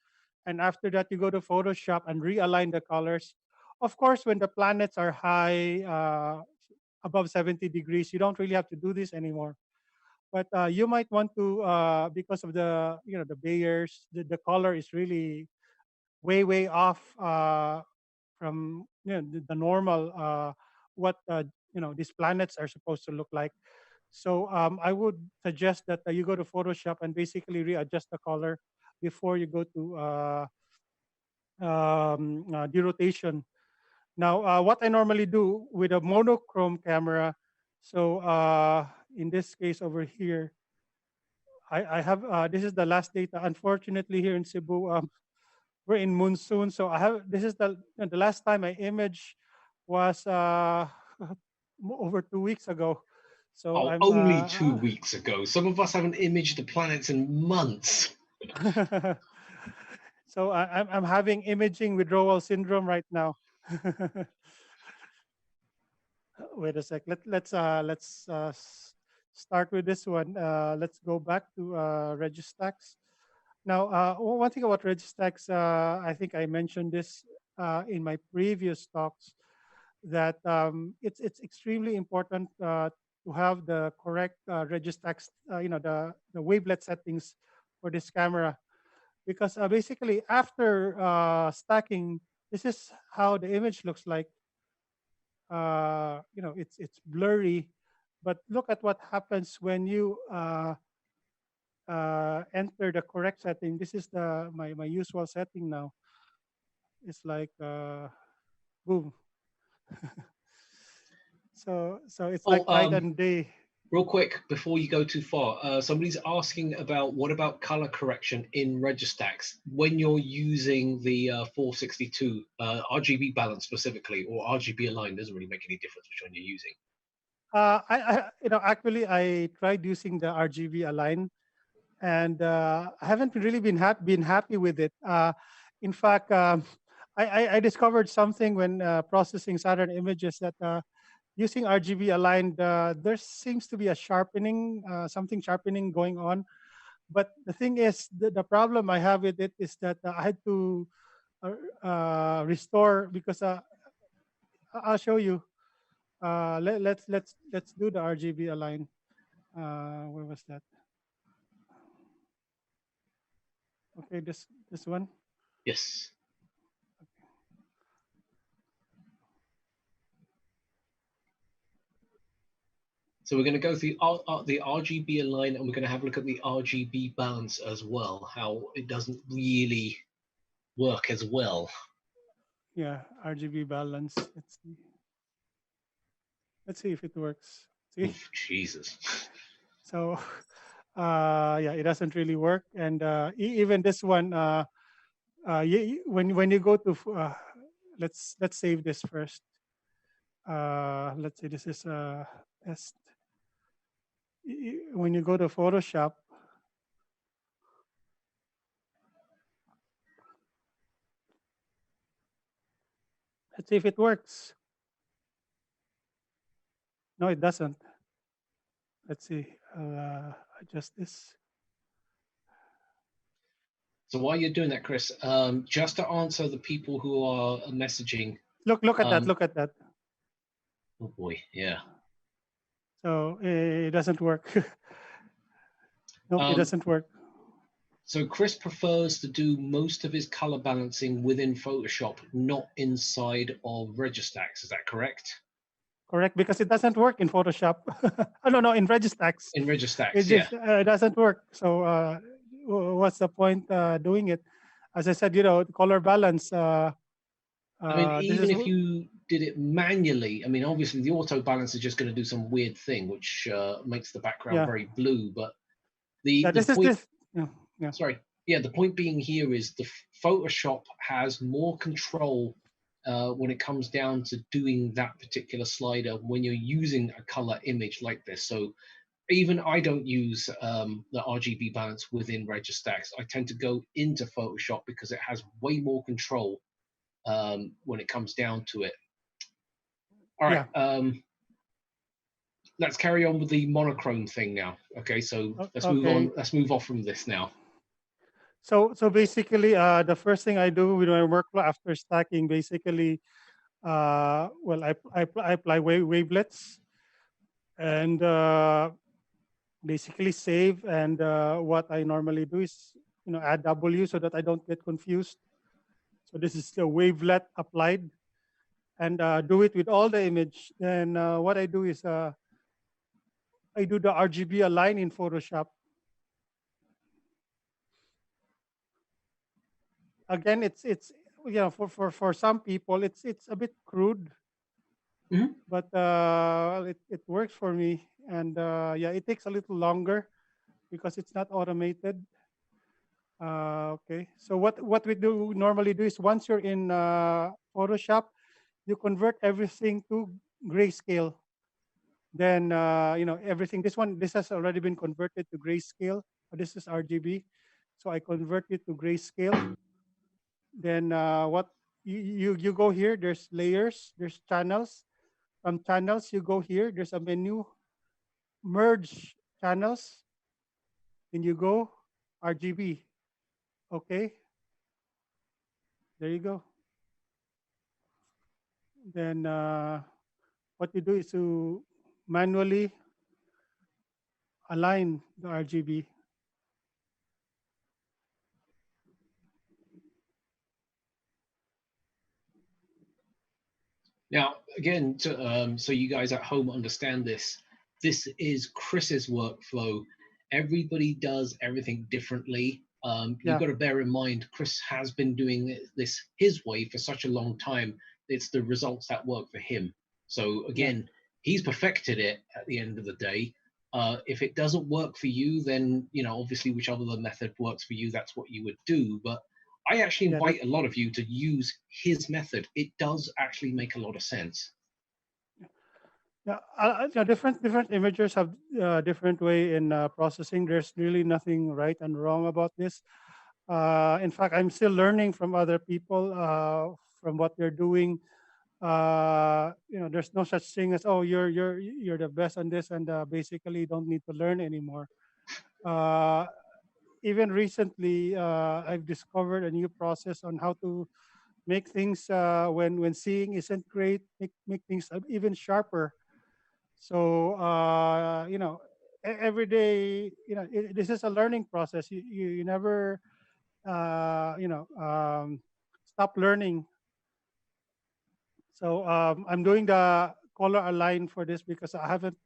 And after that, you go to Photoshop and realign the colors. Of course, when the planets are high, above 70 degrees, you don't really have to do this anymore. But you might want to, because of the Bayers, the color is really way off from the normal what these planets are supposed to look like. So I would suggest that you go to Photoshop and basically readjust the color before you go to derotation. Now, what I normally do with a monochrome camera, so in this case over here, I have this is the last data. Unfortunately, here in Cebu, we're in monsoon, so I have this is the last time I image was over 2 weeks ago. So Oh, I'm only 2 weeks ago. Some of us haven't imaged the planets in months. so I'm having imaging withdrawal syndrome right now. Wait a sec. Let's start with this one. Let's go back to Registax. Now, one thing about Registax, I think I mentioned this in my previous talks, that it's extremely important to have the correct Registax, the wavelet settings for this camera, because basically after stacking, this is how the image looks like. It's blurry, but look at what happens when you enter the correct setting. This is my usual setting now. It's like boom. So it's like night and day. Real quick, before you go too far, somebody's asking about what about color correction in Registax when you're using the 462 RGB balance specifically, or RGB Align. Doesn't really make any difference which one you're using. Actually, I tried using the RGB Align, and I haven't really been happy with it. In fact, I discovered something when processing Saturn images that using RGB aligned, there seems to be a sharpening, something sharpening going on. But the thing is, the problem I have with it is that I had to restore because I'll show you. Let's do the RGB align. Where was that? Okay, this one. Yes. So we're going to go through the RGB Align, and we're going to have a look at the RGB balance as well, how it doesn't really work as well. Yeah, RGB balance. Let's see if it works. See? Oof, Jesus. So Yeah, it doesn't really work. And even this one, when you go to let's save this first. Let's say this is a test. When you go to Photoshop, let's see if it works. No, it doesn't. Let's see. Adjust this. So while you're doing that, Chris, just to answer the people who are messaging. Look at that. Look at that. Oh boy, yeah. So it doesn't work. Nope, it doesn't work. So Chris prefers to do most of his color balancing within Photoshop, not inside of Registax. Is that correct? Correct, because it doesn't work in Photoshop. Oh, no, in Registax. In Registax, It just it doesn't work. So what's the point doing it? As I said, color balance. I mean, even if you did it manually, I mean, obviously the auto balance is just going to do some weird thing, which makes the background very blue. But the point, sorry, the point being here is the Photoshop has more control when it comes down to doing that particular slider when you're using a color image like this. So even I don't use the RGB balance within Registax. I tend to go into Photoshop because it has way more control when it comes down to it. All right. Let's carry on with the monochrome thing now. Okay, so let's move on. Let's move off from this now. So basically, the first thing I do with my workflow after stacking, basically, well, I apply wavelets and basically save. And what I normally do is, add W so that I don't get confused. So this is the wavelet applied, and do it with all the image. Then what I do is I do the Rgb Align in Photoshop. Again, it's for some people it's a bit crude, but it works for me. And it takes a little longer because it's not automated. Okay, so what we normally do is once you're in Photoshop, you convert everything to grayscale. Then everything. This has already been converted to grayscale. This is RGB, so I convert it to grayscale. Then what you go here, there's layers, there's channels. From channels, you go here, there's a menu, merge channels. Then you go RGB. Okay. There you go. Then what you do is to manually align the RGB. Now, again, so you guys at home understand this, this is Chris's workflow. Everybody does everything differently. You've got to bear in mind, Chris has been doing this his way for such a long time. It's the results that work for him. So again, he's perfected it at the end of the day. If it doesn't work for you, then, obviously whichever the method works for you, that's what you would do. But I actually invite a lot of you to use his method. It does actually make a lot of sense. Yeah, different imagers have different way in processing. There's really nothing right and wrong about this. In fact, I'm still learning from other people from what they're doing. There's no such thing as, oh, you're the best on this, and basically don't need to learn anymore. Even recently, I've discovered a new process on how to make things when seeing isn't great, make things even sharper. So every day, this is a learning process. You never stop learning. So I'm doing the color align for this because I haven't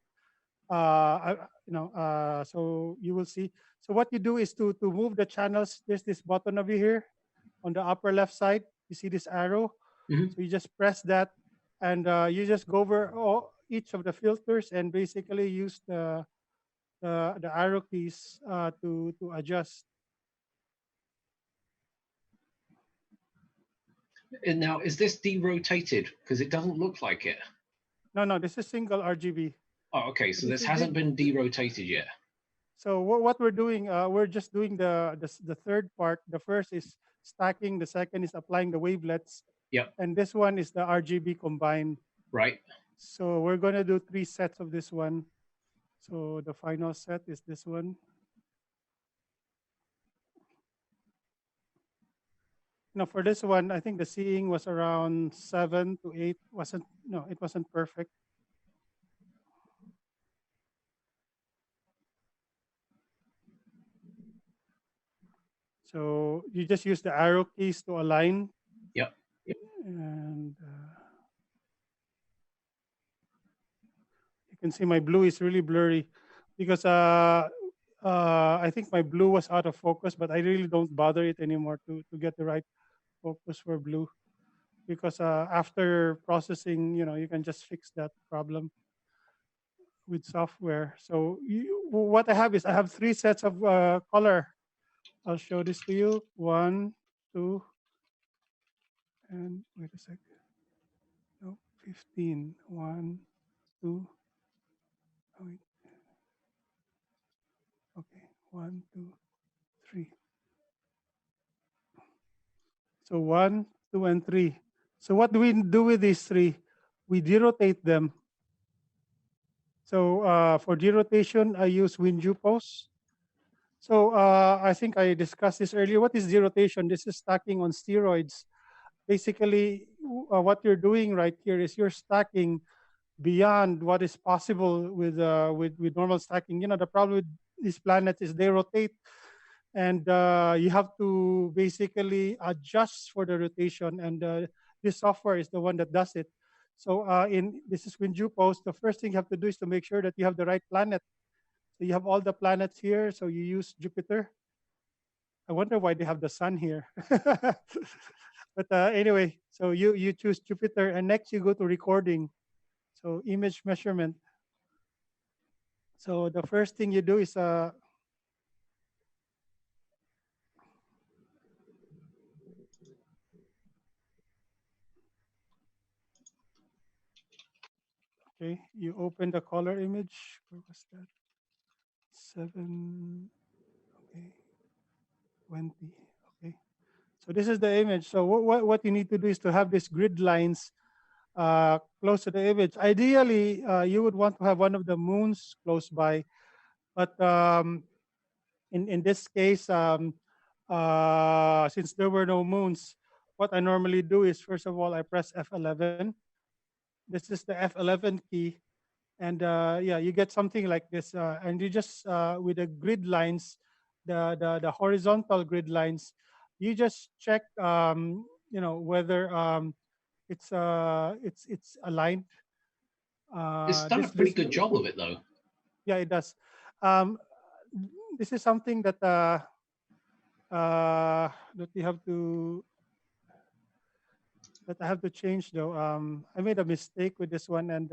so you will see. So what you do is to move the channels. There's this button over here on the upper left side. You see this arrow. So you just press that, and you just go over each of the filters and basically use the the arrow keys to adjust. And now, is this derotated? Because it doesn't look like it. No, this is single RGB. Oh, okay. So This this is hasn't been derotated yet. So what we're doing, we're just doing the third part. The first is stacking. The second is applying the wavelets. Yep. And this one is the RGB combined. Right. So we're going to do 3 sets of this one. So the final set is this one. Now for this one, I think the seeing was around 7 to 8. It wasn't perfect. So you just use the arrow keys to align. Yep. And you can see my blue is really blurry because I think my blue was out of focus, but I really don't bother it anymore to get the right focus for blue, because after processing, you can just fix that problem with software. So what I have is I have 3 sets of color. I'll show this to you. 1, 2, and wait a sec. No, 15. 1, 2. Oh, wait. Okay, 1, 2, 3. So 1, 2, and 3. So what do we do with these 3? We derotate them. So for derotation, I use WinJu pose. So I think I discussed this earlier. What is derotation? This is stacking on steroids. Basically, what you're doing right here is you're stacking beyond what is possible with normal stacking. The problem with these planets is they rotate, and you have to basically adjust for the rotation, and this software is the one that does it. So this is WinJu pose. The first thing you have to do is to make sure that you have the right planet. So you have all the planets here. So you use Jupiter. I wonder why they have the sun here. But anyway, so you choose Jupiter, and next you go to recording. So image measurement. So the first thing you do is okay, you open the color image. Where was that? 7, okay, 20, okay. So this is the image. So what you need to do is to have these grid lines close to the image. Ideally, you would want to have one of the moons close by, but in this case, since there were no moons, what I normally do is, first of all, I press F11. This is the F11 key. And yeah, you get something like this. And you just, with the grid lines, the horizontal grid lines, you just check, whether it's aligned. It's done a pretty good job of it, though. Yeah, it does. This is something that you have to I have to change, though. I made a mistake with this one, and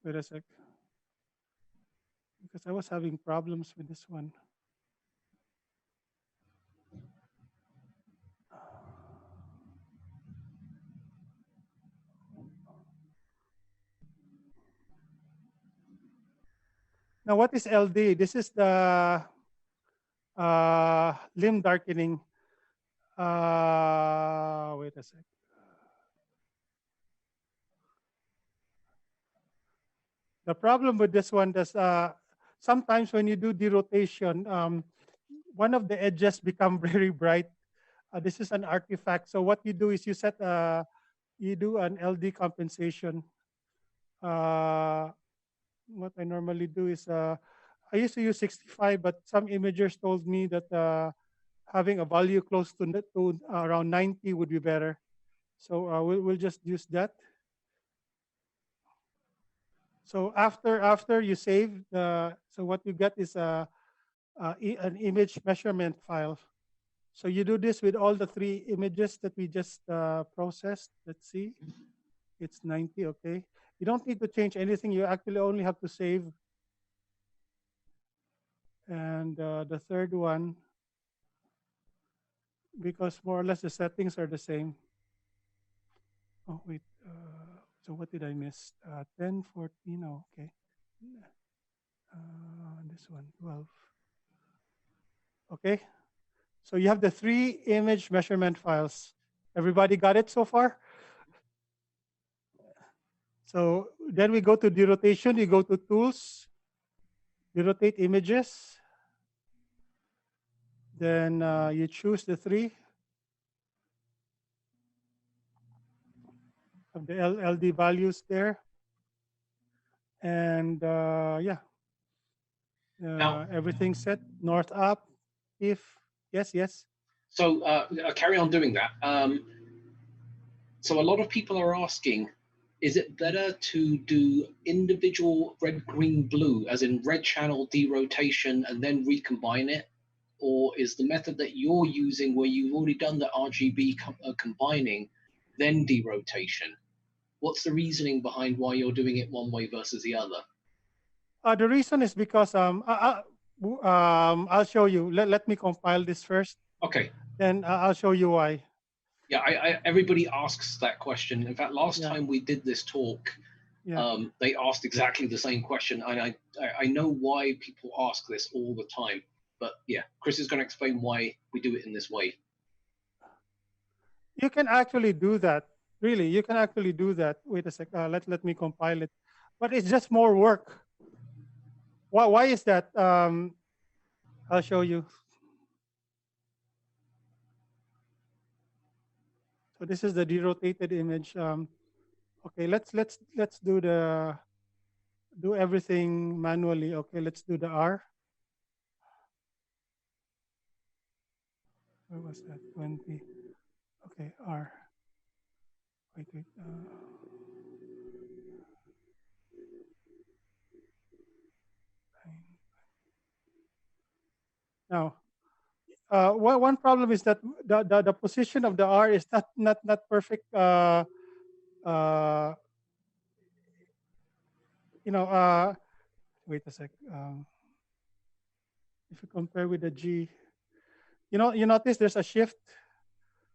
wait a sec, because I was having problems with this one. Now, what is LD? This is the limb darkening. Wait a sec. The problem with this one is sometimes when you do derotation, one of the edges become very bright. This is an artifact. So what you do is you do an LD compensation. What I normally do is I used to use 65, but some imagers told me that having a value close to around 90 would be better. So we'll just use that. So after you save, so what you get is an image measurement file. So you do this with all the 3 images that we just processed. Let's see. It's 90, okay. You don't need to change anything. You actually only have to save. And the third one, because more or less the settings are the same. Oh, wait. So what did I miss? 10, 14, oh, okay. This one, 12. Okay. So you have the 3 image measurement files. Everybody got it so far? So then we go to derotation. You go to Tools, Derotate Images. Then you choose the 3 of the LD values there. And yeah, everything's set. North up. If yes. So carry on doing that. So a lot of people are asking, is it better to do individual red, green, blue, as in red channel derotation and then recombine it? Or is the method that you're using where you've already done the RGB combining, then derotation? What's the reasoning behind why you're doing it one way versus the other? The reason is because I'll show you. Let me compile this first. Okay. Then I'll show you why. Yeah, everybody asks that question. In fact, last time we did this talk, they asked exactly the same question, and I know why people ask this all the time. But yeah, Chris is going to explain why we do it in this way. You can actually do that. Really, you can actually do that. Wait a sec. Let me compile it. But it's just more work. Why is that? I'll show you. So this is the derotated image. Okay, let's do everything manually. Okay, let's do the R. Where was that? 20. Okay, R. Wait. Now, one problem is that the position of the R is not perfect. Wait a sec. If you compare with the G, you notice there's a shift.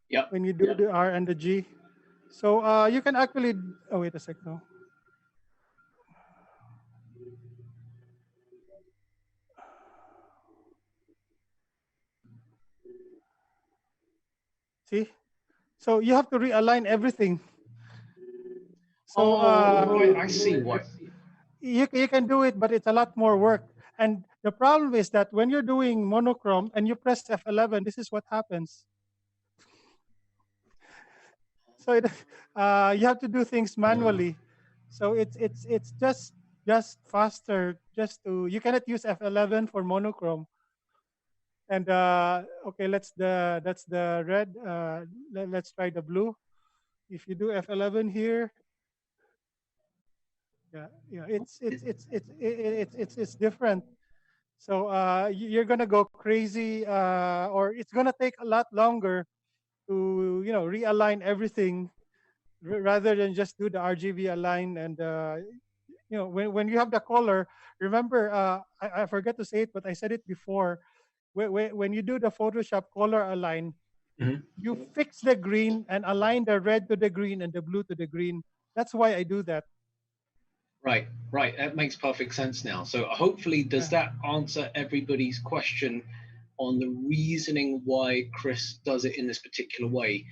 Yeah. When you do the R and the G, so you can actually. Oh, wait a sec. No. See, so you have to realign everything. So I see what. You can do it, but it's a lot more work. And the problem is that when you're doing monochrome and you press F11, this is what happens. So you have to do things manually. So it's just faster. You cannot use F11 for monochrome. And okay, that's the red. Let's try the blue. If you do F11 here, it's different. So you're gonna go crazy, or it's gonna take a lot longer to realign everything rather than just do the RGB align. And when you have the color, remember I forgot to say it, but I said it before. When you do the Photoshop color align, you fix the green and align the red to the green and the blue to the green. That's why I do that. Right. That makes perfect sense now. So hopefully, does that answer everybody's question on the reasoning why Chris does it in this particular way?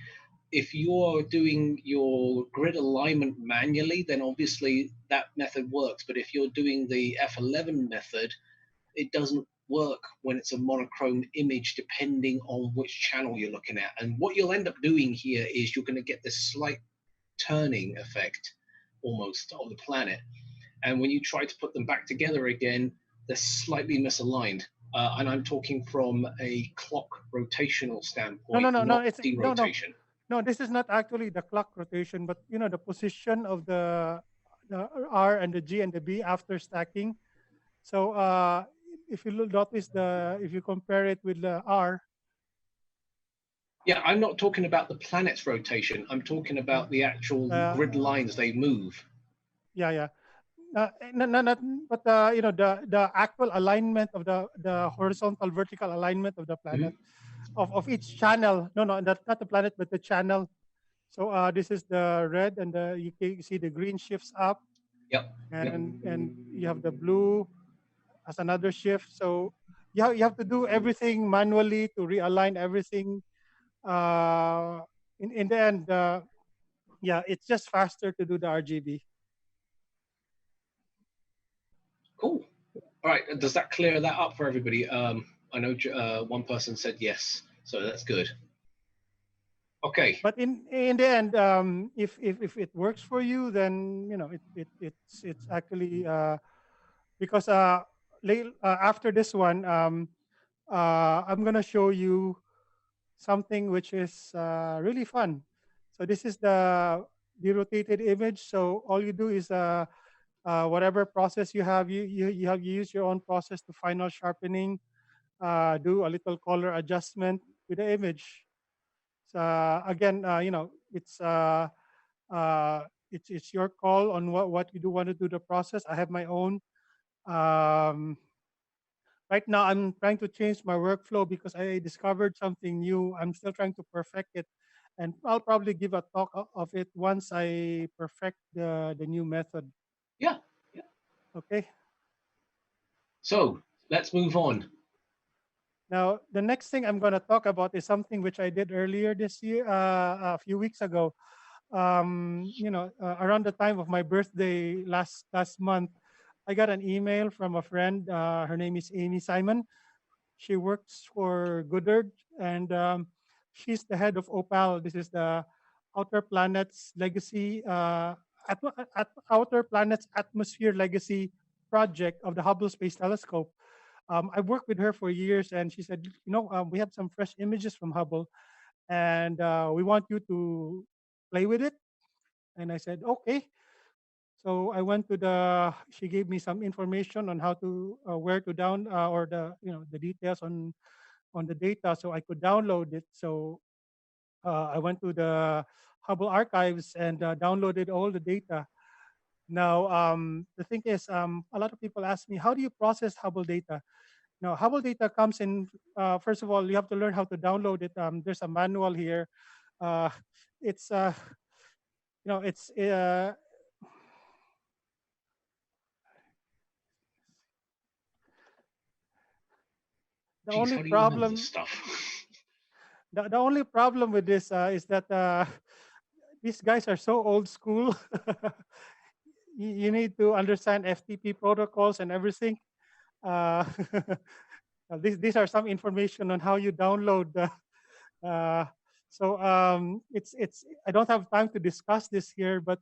If you're doing your grid alignment manually, then obviously that method works. But if you're doing the F11 method, it doesn't work when it's a monochrome image, depending on which channel you're looking at. And what you'll end up doing here is you're going to get this slight turning effect almost of the planet. And when you try to put them back together again, they're slightly misaligned. And I'm talking from a clock rotational standpoint, No, it's derotation. No, this is not actually the clock rotation, but the position of the R and the G and the B after stacking. So if you notice if you compare it with the R, Yeah, I'm not talking about the planet's rotation. I'm talking about the actual grid lines they move. Yeah, yeah. Not, but you know, the actual alignment of the horizontal vertical alignment of the planet, of each channel. No, no, not the planet, but the channel. So this is the red, and you can see the green shifts up, Yep. and you have the blue as another shift. So you have to do everything manually to realign everything. Uh, in the end, yeah, it's just faster to do the RGB. Cool. All right. Does that clear that up for everybody? I know one person said yes, so that's good. Okay. But in the end, if it works for you, then you know it's actually because after this one, I'm gonna show you something which is really fun. So this is the rotated image. So all you do is whatever process you have, you use your own process to final sharpening, do a little color adjustment with the image. So again, you know, it's your call on what you do want to do the process. I have my own. Um, right now, I'm trying to change my workflow because I discovered something new. I'm still trying to perfect it, and I'll probably give a talk of it once I perfect the new method. Yeah. Yeah. Okay. So let's move on. Now, the next thing I'm going to talk about is something which I did earlier this year, a few weeks ago. You know, around the time of my birthday last month, I got an email from a friend. Her name is Amy Simon. She works for Goddard, and she's the head of OPAL. This is the Outer Planets Legacy, Outer Planets Atmosphere Legacy project of the Hubble Space Telescope. I worked with her for years, and she said, you know, we have some fresh images from Hubble, and we want you to play with it. And I said, okay. So I went to she gave me some information on how to, where to or the details on the data so I could download it. So I went to the Hubble archives and downloaded all the data. Now, the thing is, a lot of people ask me, how do you process Hubble data? Now, Hubble data comes in, first of all, you have to learn how to download it. There's a manual here. Uh, it's, it's, the Jeez, only how do you remember this problem, stuff? the only problem with this is that these guys are so old school. You need to understand FTP protocols and everything. Uh, these are some information on how you download the. Uh, so it's I don't have time to discuss this here, but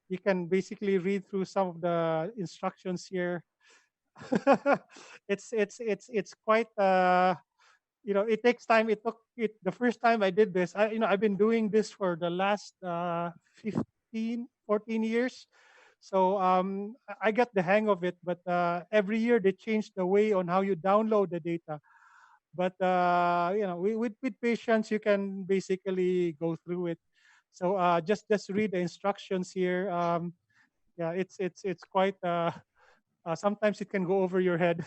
you can basically read through some of the instructions here. It's quite it takes time. It took it the first time I did this. I've been doing this for the last 14 years. So I got the hang of it, but every year they change the way on how you download the data. But with patience, you can basically go through it. So just read the instructions here. Yeah, it's quite. Sometimes it can go over your head.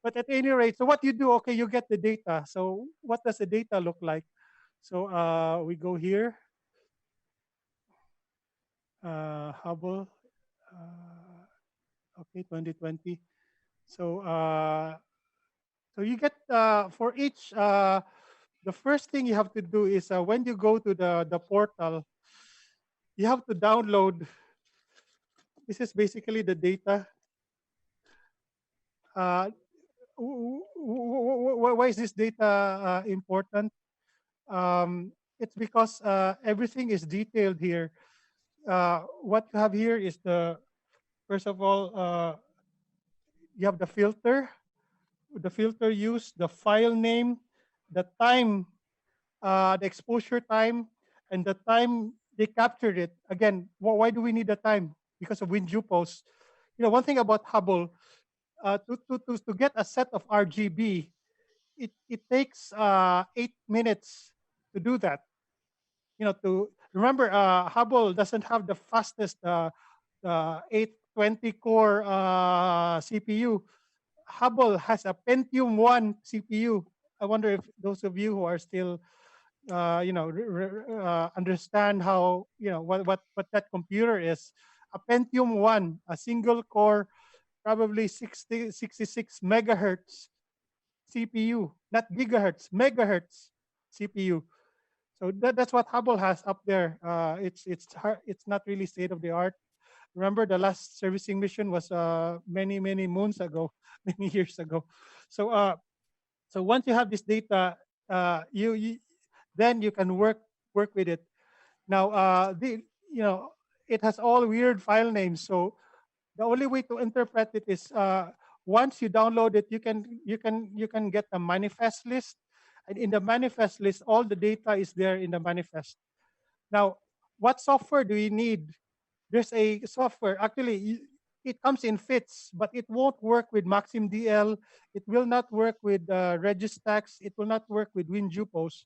But at any rate, so what you do? Okay, you get the data. So what does the data look like? So we go here. Hubble. Okay, 2020. So so you get for each the first thing you have to do is when you go to the portal, you have to download. This is basically the data. Uh, why is this data important? It's because everything is detailed here. What you have here is first of all, you have the filter use, the file name, the time, the exposure time, and the time they captured it. Again, why do we need the time? Because of wind pulse. You know, one thing about Hubble, to get a set of RGB, it takes 8 minutes to do that. To remember, Hubble doesn't have the fastest 820 core CPU. Hubble has a Pentium 1 CPU. I wonder if those of you who are still understand how what that computer is. A Pentium 1, a single core, probably 66 megahertz CPU, not gigahertz, megahertz CPU. So that's what Hubble has up there. It's not really state of the art. Remember, the last servicing mission was many moons ago, many years ago. So once you have this data, you then you can work with it. Now, it has all weird file names. So the only way to interpret it is once you download it, you can get a manifest list, and in the manifest list, all the data is there in the manifest. Now, what software do you need? There's a software. Actually, it comes in FITS, but it won't work with MaximDL. It will not work with Registax. It will not work with WinJupos.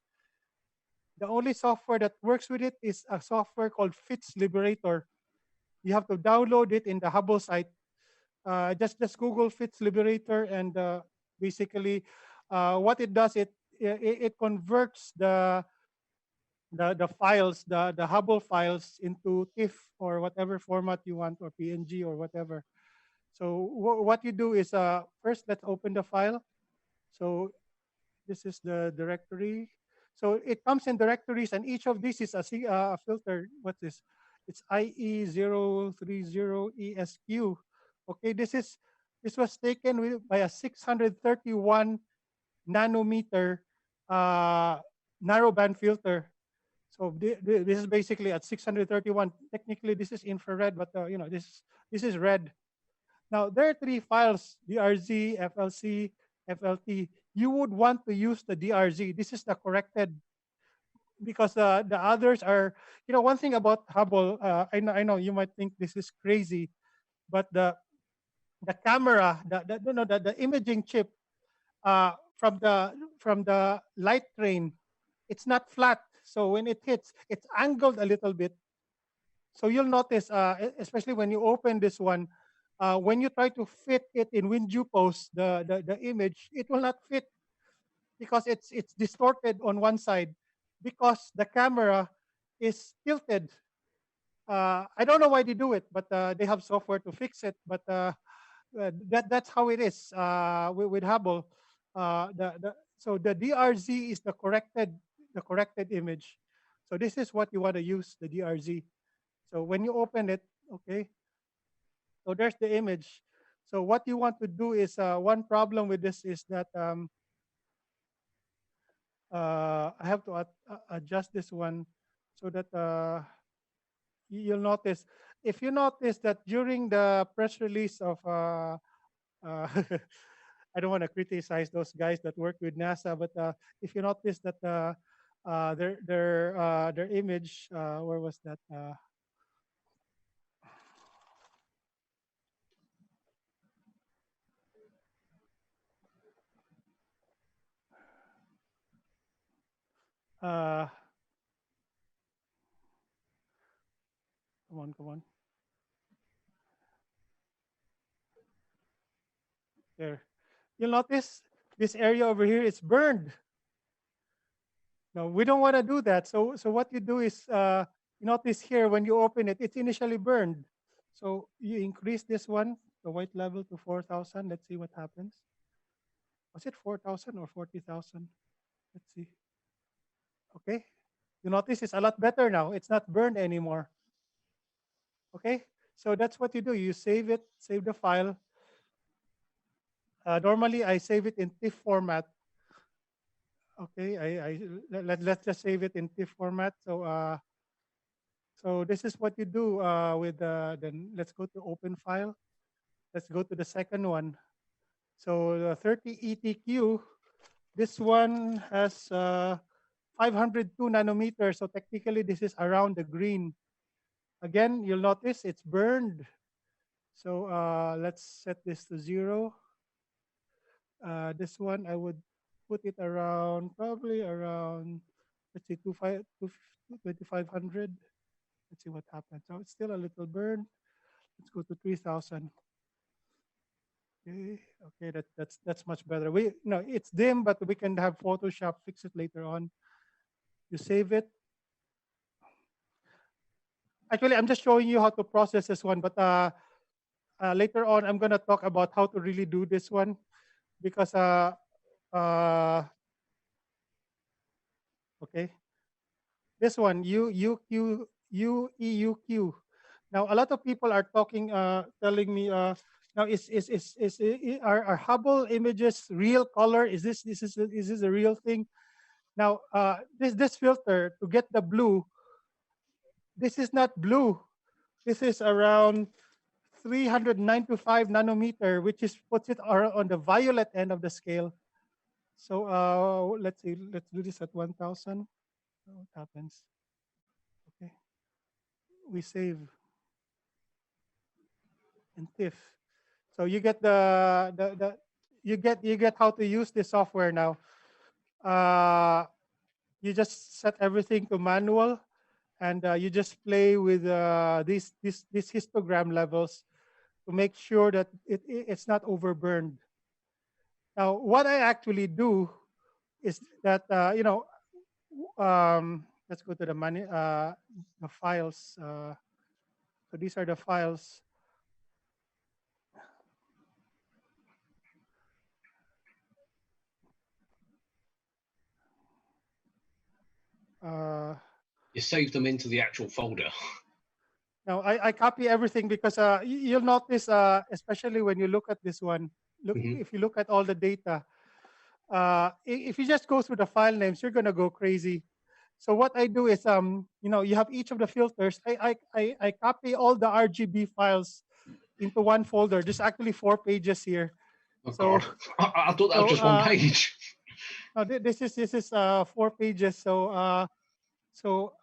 The only software that works with it is a software called FITS Liberator. You have to download it in the Hubble site. Just Google FITS Liberator, and basically, what it does, it converts the files, the Hubble files, into TIFF or whatever format you want, or PNG or whatever. So what you do is first let's open the file. So this is the directory. So it comes in directories, and each of these is a filter. What's this? It's IE030ESQ. Okay, this was taken by a 631 nanometer narrowband filter. So this is basically at 631. Technically, this is infrared, but this is red. Now there are three files: DRZ, FLC, FLT. You would want to use the DRZ. This is the corrected, because the others are, one thing about Hubble. I know you might think this is crazy, but the camera, the imaging chip from the light train, it's not flat. So when it hits, it's angled a little bit. So you'll notice, especially when you open this one, when you try to fit it in WinJupos, the image, it will not fit, because it's distorted on one side, because the camera is tilted. I don't know why they do it, but they have software to fix it. But that's how it is with Hubble. So the DRZ is the corrected image. So this is what you want to use, the DRZ. So when you open it, okay, so there's the image. So what you want to do is, one problem with this is that I have to adjust this one so that you'll notice. If you notice that during the press release of, I don't want to criticize those guys that work with NASA, but if you notice that their image, where was that? Come on. There. You'll notice this area over here is burned. No, we don't want to do that. So what you do is, you notice here when you open it, it's initially burned. So you increase this one, the white level, to 4,000. Let's see what happens. Was it 4,000 or 40,000? Let's see. Okay. You notice it's a lot better now. It's not burned anymore. Okay. So that's what you do. You save it, save the file. Normally, I save it in TIFF format. Okay, let's just save it in TIFF format. So this is what you do with then let's go to open file. Let's go to the second one. So the 30 ETQ, this one has 502 nanometers. So technically, this is around the green. Again, you'll notice it's burned. So let's set this to 0. This one I would put it around, probably around, let's see, 2,500. Let's see what happens. So it's still a little burn. Let's go to 3,000. Okay, okay, that's much better. It's dim, but we can have Photoshop fix it later on. You save it. Actually, I'm just showing you how to process this one, but later on, I'm gonna talk about how to really do this one, because okay, this one UEUQ. Now, a lot of people are talking, telling me, now are Hubble images real color? Is this a real thing? Now, this filter to get the blue, this is not blue. This is around 395 nanometer, which puts it on the violet end of the scale. So let's see, let's do this at 1,000. What happens? Okay, we save and TIFF. So you get you get how to use this software now. You just set everything to manual, and you just play with these histogram levels to make sure that it's not overburned. Now, what I actually do is that let's go to the files. So these are the files. You save them into the actual folder. Now I copy everything because you'll notice, especially when you look at this one. If you look at all the data, if you just go through the file names, you're gonna go crazy. So what I do is, you have each of the filters. I copy all the RGB files into one folder. There's actually 4 pages here. Oh, so, God. I thought that was just one page. No, this is 4 pages. So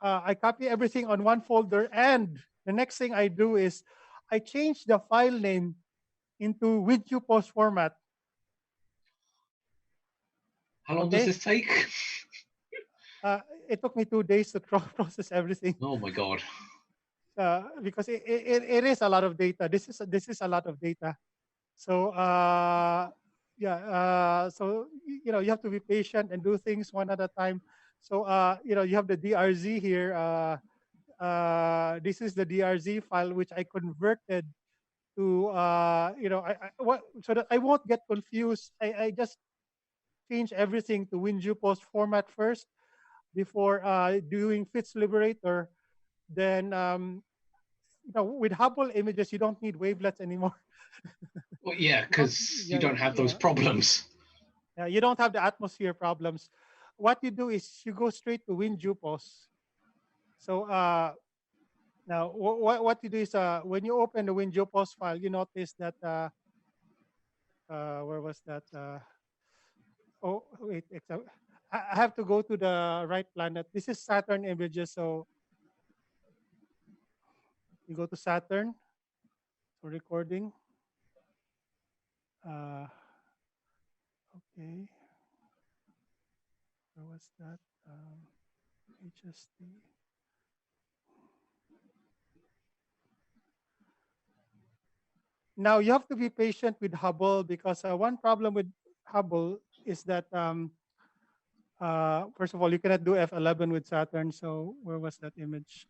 I copy everything on one folder, and the next thing I do is I change the file name into WinQPost format. How long does this take? It took me 2 days to process everything. Oh my God! Because it is a lot of data. This is a lot of data. So so you have to be patient and do things one at a time. So you have the DRZ here. This is the DRZ file which I converted to so that I won't get confused. I just change everything to WinQPost format first before doing Fitz Liberator. Then with Hubble images, you don't need wavelets anymore. Well, yeah, because you don't have those problems. Yeah, you don't have the atmosphere problems. What you do is you go straight to WinQPost. So now what you do is when you open the WinQPost file, you notice that where was that? Oh wait, I have to go to the right planet. This is Saturn images, so you go to Saturn for recording. Okay, where was that? HST. Now you have to be patient with Hubble, because one problem with Hubble is that first of all, you cannot do F11 with Saturn. So where was that image?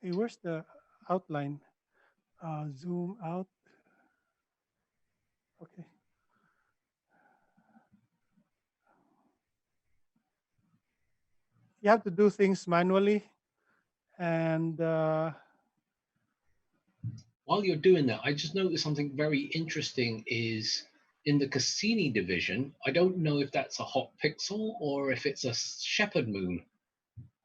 Hey, where's the outline? Zoom out. Okay. You have to do things manually. And while you're doing that, I just noticed something very interesting is in the Cassini division. I don't know if that's a hot pixel or if it's a shepherd moon.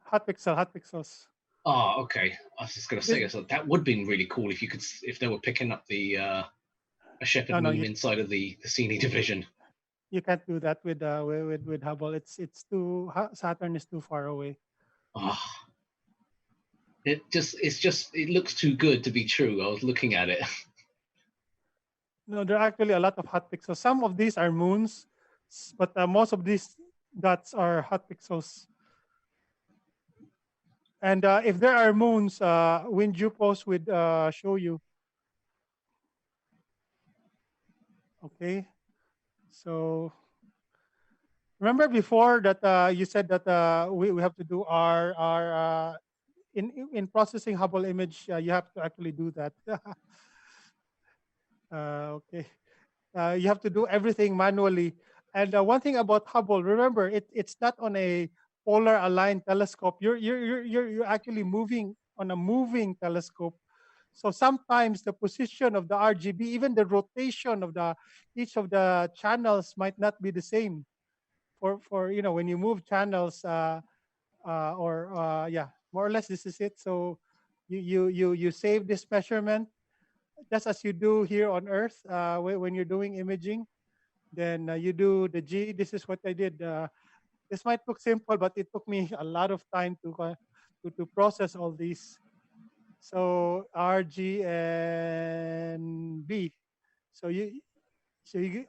Hot pixels. Oh, okay. I was just going to say, so that would have been really cool if they were picking up the a shepherd moon inside of the Cassini division. You can't do that with Hubble. It's too, Saturn is too far away. Oh. It looks too good to be true. I was looking at it. No, there are actually a lot of hot pixels. Some of these are moons, but most of these dots are hot pixels. And if there are moons, WinJupos would show you. Okay, so remember before that you said that we have to do our in processing Hubble image, you have to actually do that. Okay, you have to do everything manually. And one thing about Hubble, remember, it's not on a polar aligned telescope. You're actually moving on a moving telescope. So sometimes the position of the RGB, even the rotation of the each of the channels might not be the same. For when you move channels, yeah, more or less this is it. So you save this measurement just as you do here on Earth when you're doing imaging. Then you do the G. This is what I did. This might look simple, but it took me a lot of time to process all these. So R, G, and B. So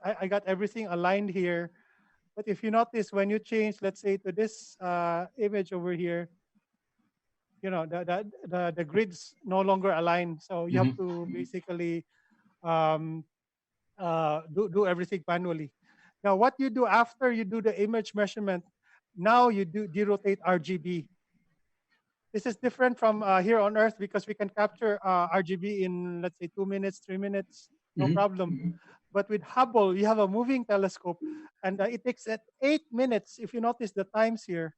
I got everything aligned here. But if you notice, when you change, let's say to this image over here, the grids no longer align. So you have to basically um, do everything manually. Now, what you do after you do the image measurement, now you do derotate RGB. This is different from here on Earth because we can capture RGB in, let's say, 2 minutes, 3 minutes, no problem. But with Hubble, you have a moving telescope, and it takes at 8 minutes. If you notice the times here,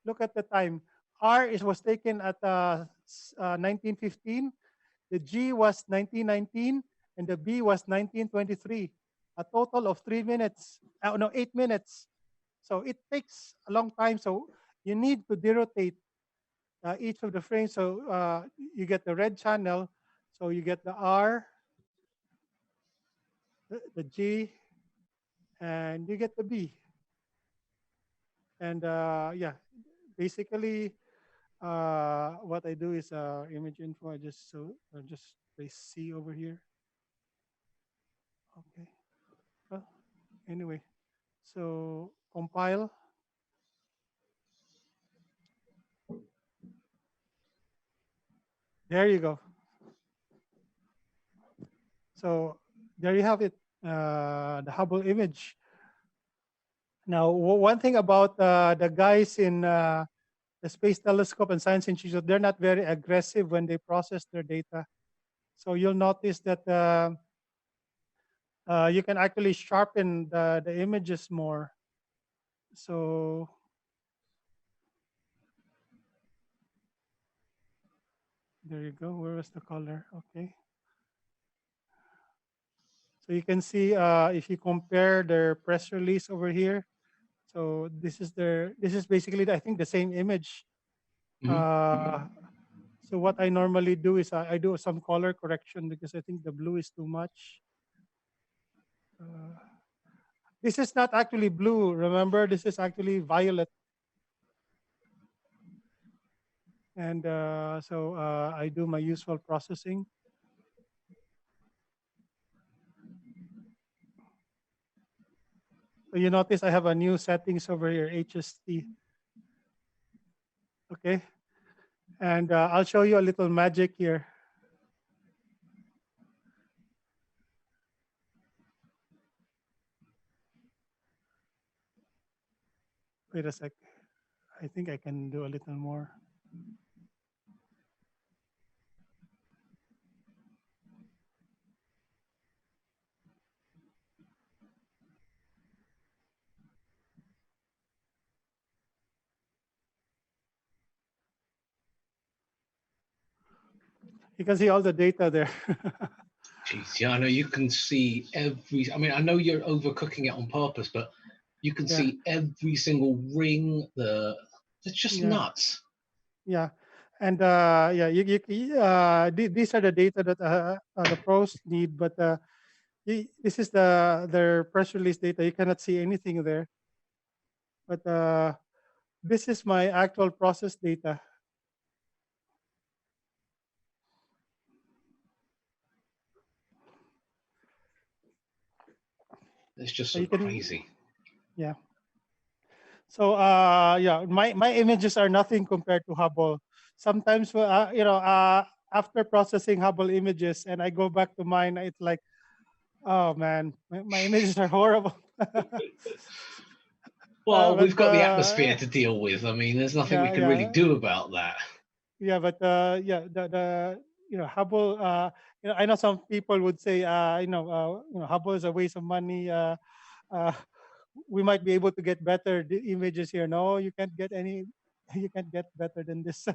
look at the time. Was taken at 1915. The G was 1919, and the B was 1923. A total of 3 minutes. No, 8 minutes. So it takes a long time. So you need to derotate each of the frames. So you get the red channel. So you get the R, the G, and you get the B. And yeah, basically what I do is image info. I just place C over here. Okay. Well, anyway, so compile. There you go. So there you have it, the Hubble image. Now, one thing about the guys in the Space Telescope and Science Institute, they're not very aggressive when they process their data. So you'll notice that you can actually sharpen the images more. So there you go. Where was the color? Okay. So you can see if you compare their press release over here. So this is basically, I think, the same image. So what I normally do is I do some color correction because I think the blue is too much. This is not actually blue. Remember, this is actually violet. And so I do my usual processing. So you notice I have a new settings over here, HST. Okay. And I'll show you a little magic here. Wait a sec. I think I can do a little more. You can see all the data there. Jeez, yeah, I know you can see every. I mean, I know you're overcooking it on purpose, but you can see every single ring. It's just nuts. Yeah, and yeah, these are the data that the pros need, but this is their press release data. You cannot see anything there, but this is my actual process data. It's just So so you can, crazy. yeah. So yeah, my images are nothing compared to Hubble. Sometimes after processing Hubble images and I go back to mine, it's like, oh man, my images are horrible. Well, But we've got the atmosphere to deal with. I mean, there's nothing we yeah, can really yeah, do about that. yeah. But yeah, the Hubble. I know some people would say, Hubble is a waste of money. Uh, we might be able to get better images here. No, you can't get any. You can't get better than this,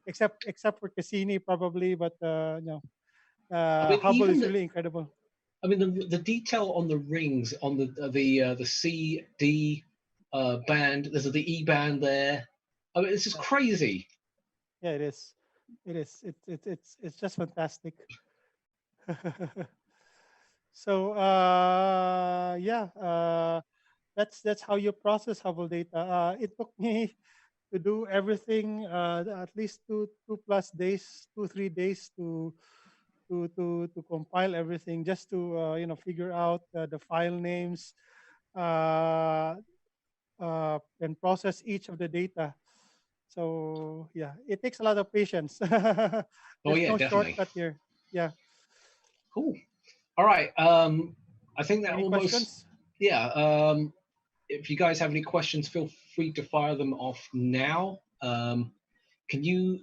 except for Cassini probably. But I mean, Hubble even is the, really incredible. I mean, the detail on the rings on the C D band. There's the E band there. I mean, it's just crazy. Yeah, it is. It is. It's just fantastic. So yeah, that's how you process Hubble data. It took me to do everything at least 2+ days, 3 days to compile everything, just to figure out the file names, uh, and process each of the data. So yeah, it takes a lot of patience. Oh There's yeah, no definitely. shortcut here. Yeah. Cool. All right. I think that Any almost, questions? yeah. If you guys have any questions, feel free to fire them off now. Can you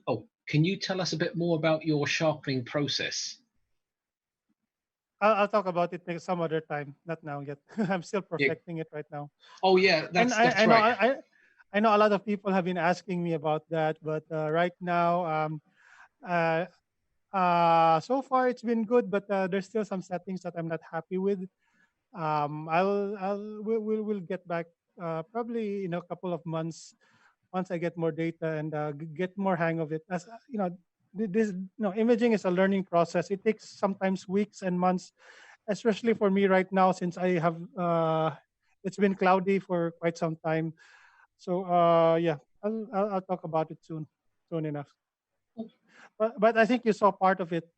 tell us a bit more about your sharpening process? I'll talk about it some other time, not now yet. I'm still Yeah. perfecting it right now. Oh yeah, And that's I know right. I know a lot of people have been asking me about that, but right now, uh, so far it's been good, but there's still some settings that I'm not happy with. We'll get back probably in a couple of months once I get more data and get more hang of it. As this imaging is a learning process. It takes sometimes weeks and months, especially for me right now since I have it's been cloudy for quite some time. So yeah, I'll talk about it soon enough. But I think you saw part of it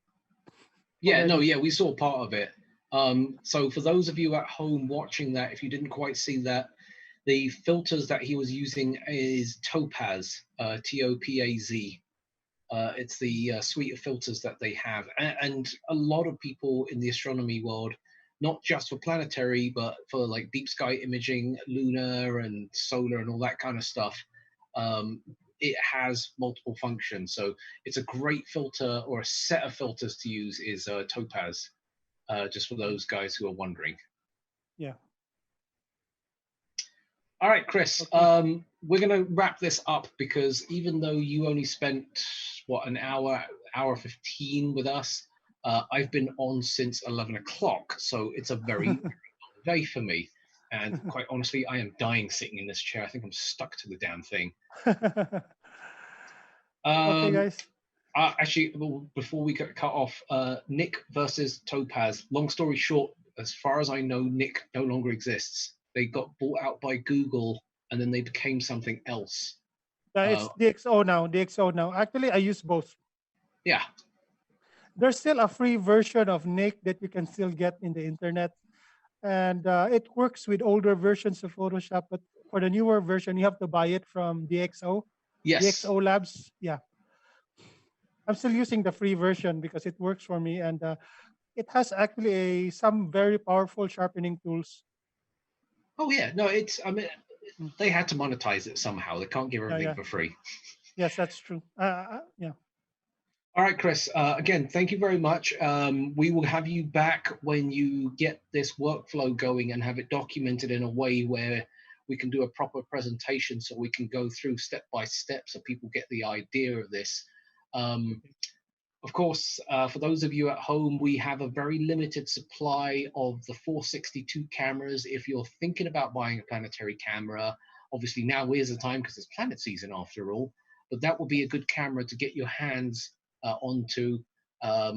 Yeah, no, already. yeah, we saw part of it. So for those of you at home watching that, if you didn't quite see that, the filters that he was using is Topaz, Topaz. It's the suite of filters that they have, and a lot of people in the astronomy world, not just for planetary, but for like deep sky imaging, lunar and solar and all that kind of stuff. Um, it has multiple functions, so it's a great filter or a set of filters to use is Topaz. Just for those guys who are wondering. Yeah. All right, Chris, Okay. we're going to wrap this up because even though you only spent, what, an hour 15 with us, I've been on since 11 o'clock. So it's a very, very long day for me. And quite honestly, I am dying sitting in this chair. I think I'm stuck to the damn thing. Okay, guys. Actually, before we get cut off, Nick versus Topaz. Long story short, as far as I know, Nick no longer exists. They got bought out by Google, and then they became something else. It's DxO now. DxO now. Actually, I use both. Yeah. There's still a free version of Nick that you can still get in the internet, and it works with older versions of Photoshop. But for the newer version, you have to buy it from DxO. Yes. DxO Labs. Yeah, I'm still using the free version because it works for me, and it has actually some very powerful sharpening tools. Oh yeah. No, it's. I mean, Mm. they had to monetize it somehow. They can't give Yeah, everything yeah. for free. Yes, that's true. Yeah. All right, Chris. Again, thank you very much. We will have you back when you get this workflow going and have it documented in a way where we can do a proper presentation so we can go through step by step so people get the idea of this. Okay. Of course, for those of you at home, we have a very limited supply of the 462 cameras. If you're thinking about buying a planetary camera, obviously now is the time because it's planet season after all, but that would be a good camera to get your hands onto. I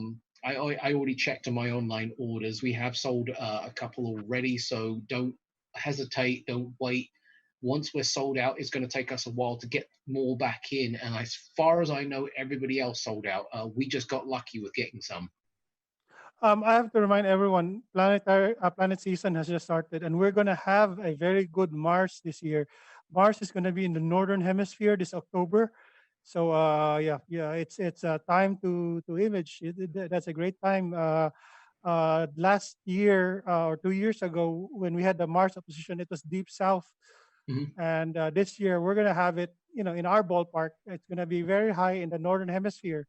already checked on my online orders. We have sold a couple already, so don't hesitate, don't wait. Once we're sold out, it's going to take us a while to get more back in. And as far as I know, everybody else sold out. We just got lucky with getting some. I have to remind everyone, planet season has just started, and we're going to have a very good Mars this year. Mars is going to be in the northern hemisphere this October, so it's time to image. That's a great time. Last year or 2 years ago, when we had the Mars opposition, it was deep south, Mhm. and this year we're going to have it, in our ballpark. It's going to be very high in the northern hemisphere.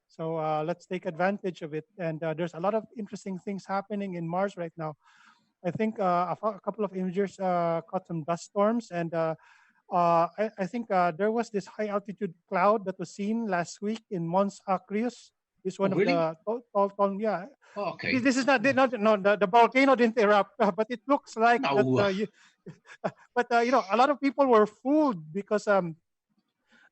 So let's take advantage of it. And there's a lot of interesting things happening in Mars right now. I think a couple of imagers caught some dust storms, and I think there was this high altitude cloud that was seen last week in Mons Acreus. It's Oh, one of really? the tall, yeah. Oh, okay. This is not no, the volcano didn't erupt, but it looks like that. No. But a lot of people were fooled because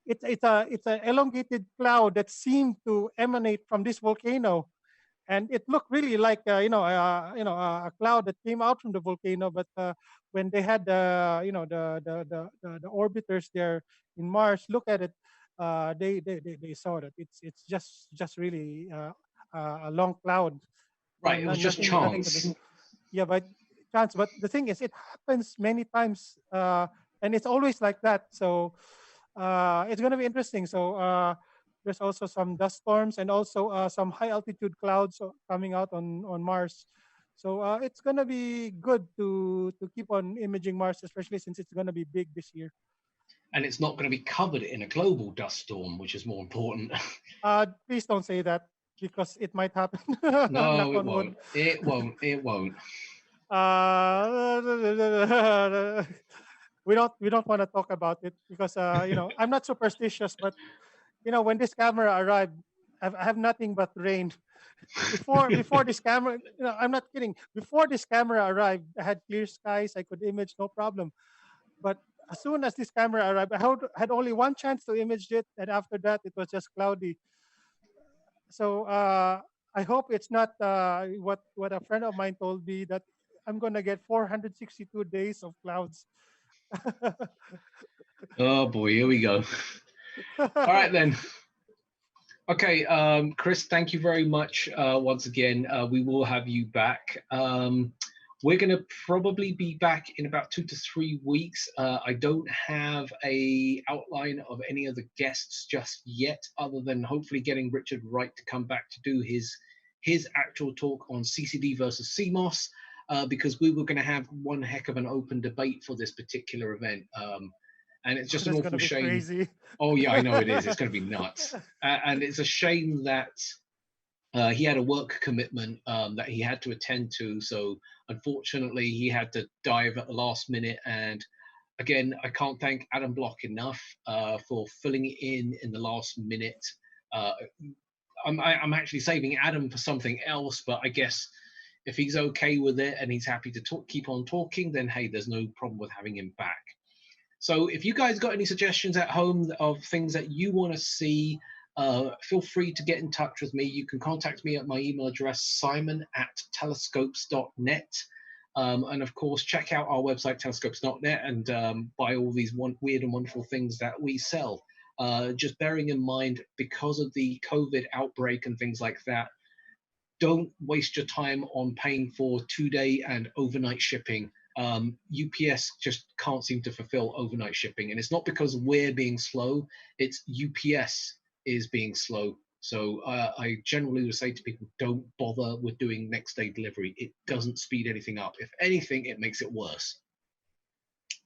it's an elongated cloud that seemed to emanate from this volcano, and it looked really like a cloud that came out from the volcano. But when they had the orbiters there in Mars look at it, they saw that it's just really a long cloud. Right, it was just Nothing to do. chance. Yeah, but chance. But the thing is, it happens many times, and it's always like that. So it's going to be interesting. So there's also some dust storms and also some high altitude clouds coming out on Mars. So it's going to be good to keep on imaging Mars, especially since it's going to be big this year. And it's not going to be covered in a global dust storm, which is more important. Please don't say that because it might happen. Knock No, it on wood. won't. It won't. It won't. We don't want to talk about it because I'm not superstitious, but when this camera arrived, I have nothing but rain. Before this camera, I'm not kidding. Before this camera arrived, I had clear skies. I could image no problem. But as soon as this camera arrived, I had only one chance to image it, and after that, it was just cloudy. So I hope it's not what a friend of mine told me, that I'm gonna get 462 days of clouds. Oh boy, here we go. All right then. Okay, Chris, thank you very much once again. We will have you back. We're going to probably be back in about 2 to 3 weeks. I don't have a outline of any other guests just yet, other than hopefully getting Richard Wright to come back to do his actual talk on CCD versus CMOS, because we were going to have one heck of an open debate for this particular event. And it's just an That's awful gonna be shame. crazy. Oh yeah, I know it is. It's going to be nuts, and it's a shame that he had a work commitment that he had to attend to. So unfortunately, he had to dive at the last minute. And again, I can't thank Adam Block enough for filling in the last minute. I'm actually saving Adam for something else, but I guess if he's okay with it and he's happy to keep on talking, then hey, there's no problem with having him back. So if you guys got any suggestions at home of things that you want to see, feel free to get in touch with me. You can contact me at my email address, simon@telescopes.net. And of course, check out our website, telescopes.net, and buy all these weird and wonderful things that we sell. Just bearing in mind, because of the COVID outbreak and things like that, don't waste your time on paying for 2-day and overnight shipping. UPS just can't seem to fulfill overnight shipping, and it's not because we're being slow, it's UPS is being slow. So I generally would say to people, don't bother with doing next day delivery. It doesn't speed anything up. If anything, it makes it worse.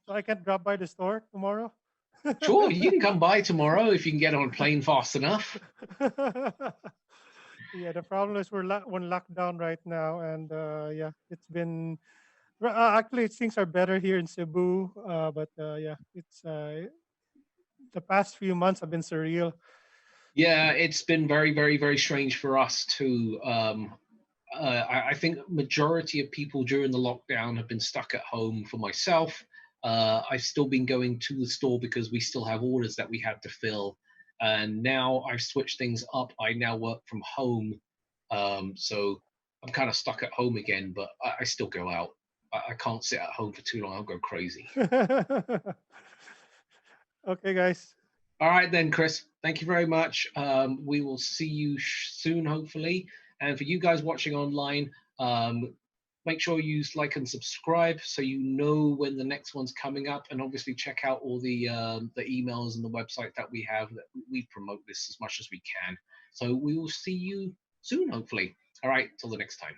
So I can drop by the store tomorrow. Sure, you can come by tomorrow if you can get on a plane fast enough. Yeah, the problem is we're on lockdown right now, and yeah, it's been actually things are better here in Cebu, but yeah, it's the past few months have been surreal. Yeah, it's been very, very, very strange for us too. I think majority of people during the lockdown have been stuck at home. For myself, I've still been going to the store because we still have orders that we had to fill. And now I've switched things up. I now work from home. So I'm kind of stuck at home again, but I still go out. I can't sit at home for too long. I'll go crazy. Okay, guys. All right then, Chris. Thank you very much. We will see you soon, hopefully. And for you guys watching online, make sure you like and subscribe so you know when the next one's coming up. And obviously check out all the emails and the website that we have, that we promote this as much as we can. So we will see you soon, hopefully. All right, till the next time.